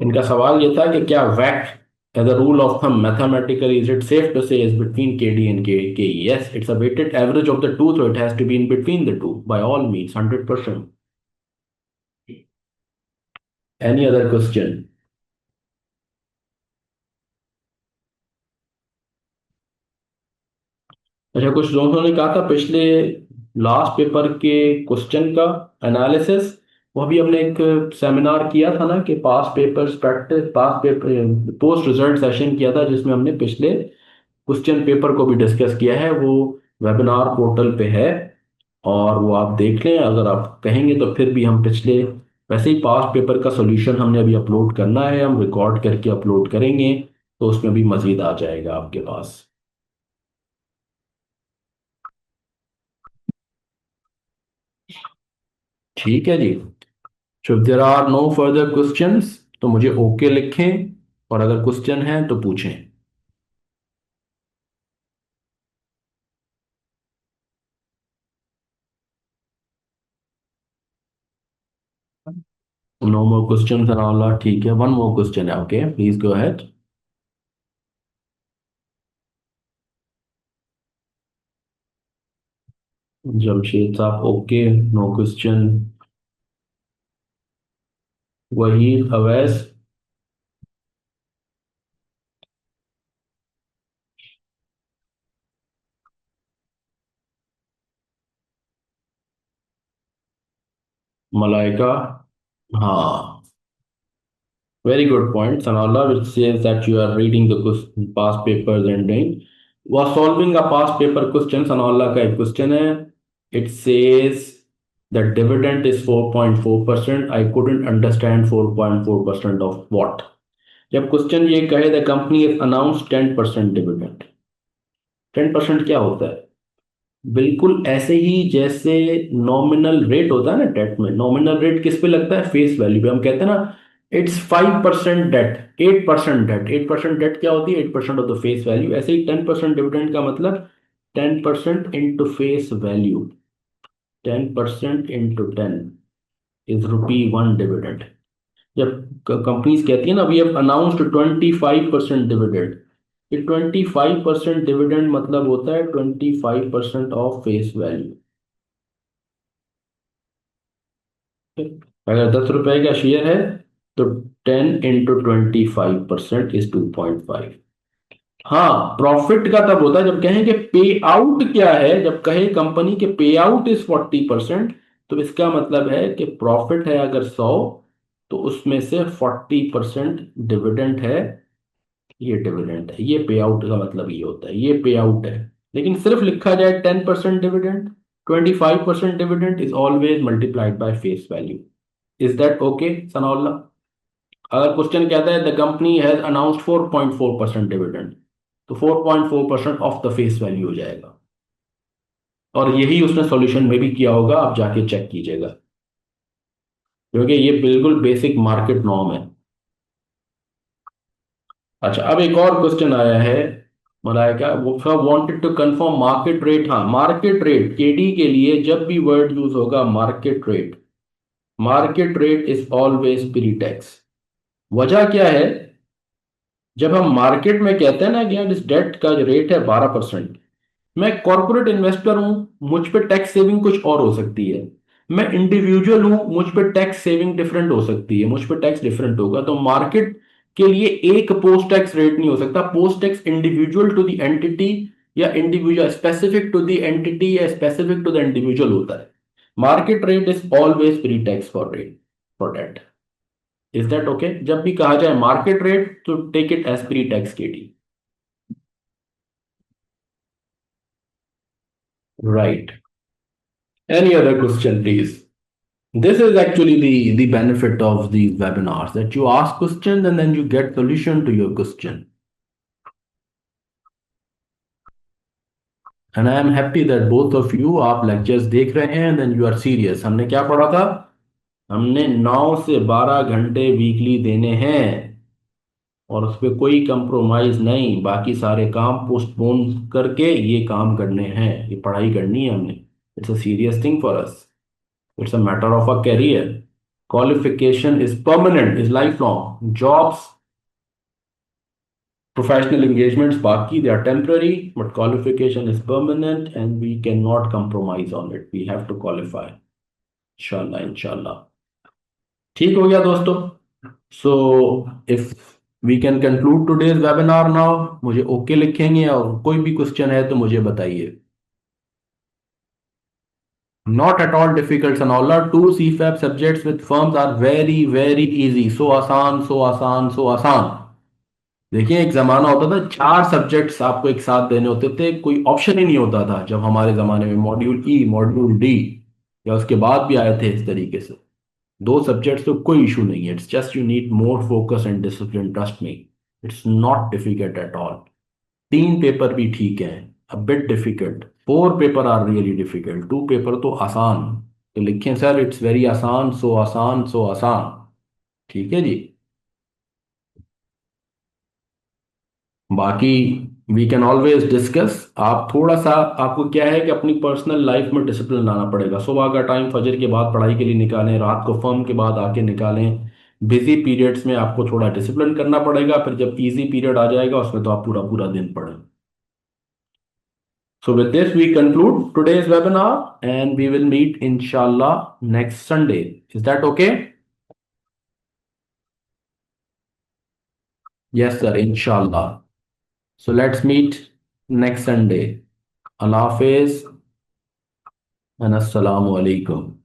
इनका सवाल ये था कि क्या वैक as a rule of thumb mathematically is it safe to say is between KD and KE? Yes, it's a weighted average of the two, so it has to be in between the two by all means, 100%. Any other question? अच्छा, कुछ दोस्तों ने कहा था पिछले last paper के question का analysis, वो भी हमने एक सेमिनार किया था ना कि पास पेपर्स प्रैक्टिस, पास पेपर पोस्ट रिजल्ट सेशन किया था जिसमें हमने पिछले क्वेश्चन पेपर को भी डिस्कस किया है। वो वेबिनार पोर्टल पे है और वो आप देख लें। अगर आप कहेंगे तो फिर भी हम पिछले, वैसे ही पास्ट पेपर का सॉल्यूशन हमने अभी अपलोड करना है, हम रिकॉर्ड करके अपलोड करेंगे तो उसमें भी मजीद आ जाएगा आपके पास। ठीक है जी। So if there are no further questions तो मुझे ओके लिखें, और अगर क्वेश्चन है तो पूछें। No more questions and all, ठीक है, वन मोर क्वेश्चन है, okay please go ahead. Jamshed sahab okay, no question. Waheed Awais. Malaika. हाँ, very good point, Sanala, which says that you are reading the past papers and doing was solving a past paper question। Sanala का एक question है, it says the dividend is 4.4%। I couldn't understand 4.4% of what। जब question ये कहे the company has announced 10% dividend, 10% क्या होता है? बिल्कुल ऐसे ही जैसे नॉमिनल रेट होता है ना डेट में, नॉमिनल रेट किस पे लगता है? फेस वैल्यू पे। हम कहते हैं ना इट्स 5% डेट, 8% डेट। 8% डेट क्या होती है? 8% ऑफ द फेस वैल्यू। ऐसे ही 10% डिविडेंड का मतलब 10% into face value. 10% into 10 is rupee 1 dividend. जब कंपनीज कहती है ना वी हैव अनाउंस्ड 25% डिविडेंड, ये 25% डिविडेंड मतलब होता है 25% ऑफ फेस वैल्यू। अगर 10 रुपए का शेयर है तो 10 इंटू 25% इज 2.5। हाँ, प्रॉफिट का तब होता है जब कहें कि पे आउट क्या है। जब कहे कंपनी के पे आउट इज 40%, तो इसका मतलब है कि प्रॉफिट है अगर 100, तो उसमें से 40% डिविडेंड है। ये डिविडेंड है, ये पे आउट का मतलब ये होता है, ये पे आउट है। लेकिन सिर्फ लिखा जाए 10% dividend, 25% dividend is always multiplied by face value. Is that okay Sanaullah? अगर क्वेश्चन कहता है the company has announced 4.4% dividend, तो 4.4% ऑफ द फेस वैल्यू हो जाएगा। और यही उसने सॉल्यूशन में भी किया होगा, आप जाके चेक कीजिएगा, क्योंकि ये बिल्कुल बेसिक मार्केट नॉर्म है। अच्छा, अब एक और क्वेश्चन आया है मलाइका, वो wanted to confirm market rate. हाँ, मार्केट रेट केडी के लिए जब भी वर्ड यूज होगा market rate, market rate is always pre tax. वजह क्या है? जब हम मार्केट में कहते हैं ना कि यार इस डेट का जो रेट है 12%, मैं कॉर्पोरेट इन्वेस्टर हूं, मुझ पे टैक्स सेविंग कुछ और हो सकती है। मैं इंडिविजुअल हूं, मुझ पे टैक्स सेविंग डिफरेंट हो सकती है, मुझ पे टैक्स डिफरेंट होगा। तो मार्केट के लिए एक पोस्ट टैक्स रेट नहीं हो सकता। Post tax individual to the entity, या individual specific to the entity, या स्पेसिफिक टू द इंडिविजुअल होता है। Market rate is always pre tax for rate, for date. Is that okay? जब भी कहा जाए मार्केट रेट तो take it as pre tax KT. Right. Any other question please? This is actually the benefit of these webinars, that you ask questions and then you get solution to your question. And I am happy that both of you आप lectures देख रहे हैं, then you are serious। हमने क्या पढ़ा था? हमने 9 से 12 घंटे वीकली देने हैं, और उस पर कोई कंप्रोमाइज नहीं। बाकी सारे काम पोस्टपोन करके ये काम करने हैं, ये पढ़ाई करनी है हमने। It's a serious thing for us, it's a matter of a career. Qualification is permanent, is lifelong. Jobs, professional engagements, baki, they are temporary, but qualification is permanent and we cannot compromise on it. We have to qualify. Inshallah, inshallah. ठीक हो गया दोस्तों? So, if we can conclude today's webinar now, मुझे okay लिखेंगे, और कोई भी question है तो मुझे बताइए। Not at all difficult, Sanola. Two CFAP subjects with firms are very, very easy. So आसान, so आसान, so आसान। देखिए, एक जमाना होता था 4 सब्जेक्ट्स आपको एक साथ देने होते थे, कोई ऑप्शन ही नहीं होता था जब हमारे जमाने में। मॉड्यूल ई, मॉड्यूल डी, या उसके बाद भी आए थे इस तरीके से। 2 सब्जेक्ट्स तो कोई इशू नहीं है। It's just you need more focus and discipline, trust me. It's not difficult at all. 3 paper भी ठीक है, a bit difficult. 4 paper are really difficult. 2 paper तो आसान। तो लिखें सर इट्स वेरी आसान, सो आसान, सो आसान। ठीक है जी। बाकी वी कैन ऑलवेज डिस्कस। आप थोड़ा सा, आपको क्या है कि अपनी पर्सनल लाइफ में डिसिप्लिन लाना पड़ेगा। सुबह का टाइम फजर के बाद पढ़ाई के लिए निकालें, रात को फर्म के बाद आके निकालें। बिजी पीरियड्स में आपको थोड़ा डिसिप्लिन करना पड़ेगा, फिर जब इजी पीरियड आ जाएगा उसमें तो आप पूरा पूरा दिन पढ़ें। So with this, we conclude today's webinar and we will meet inshallah next Sunday. Is that okay? Yes, sir, inshallah. So let's meet next Sunday. Allah Hafiz and Assalamu alaikum.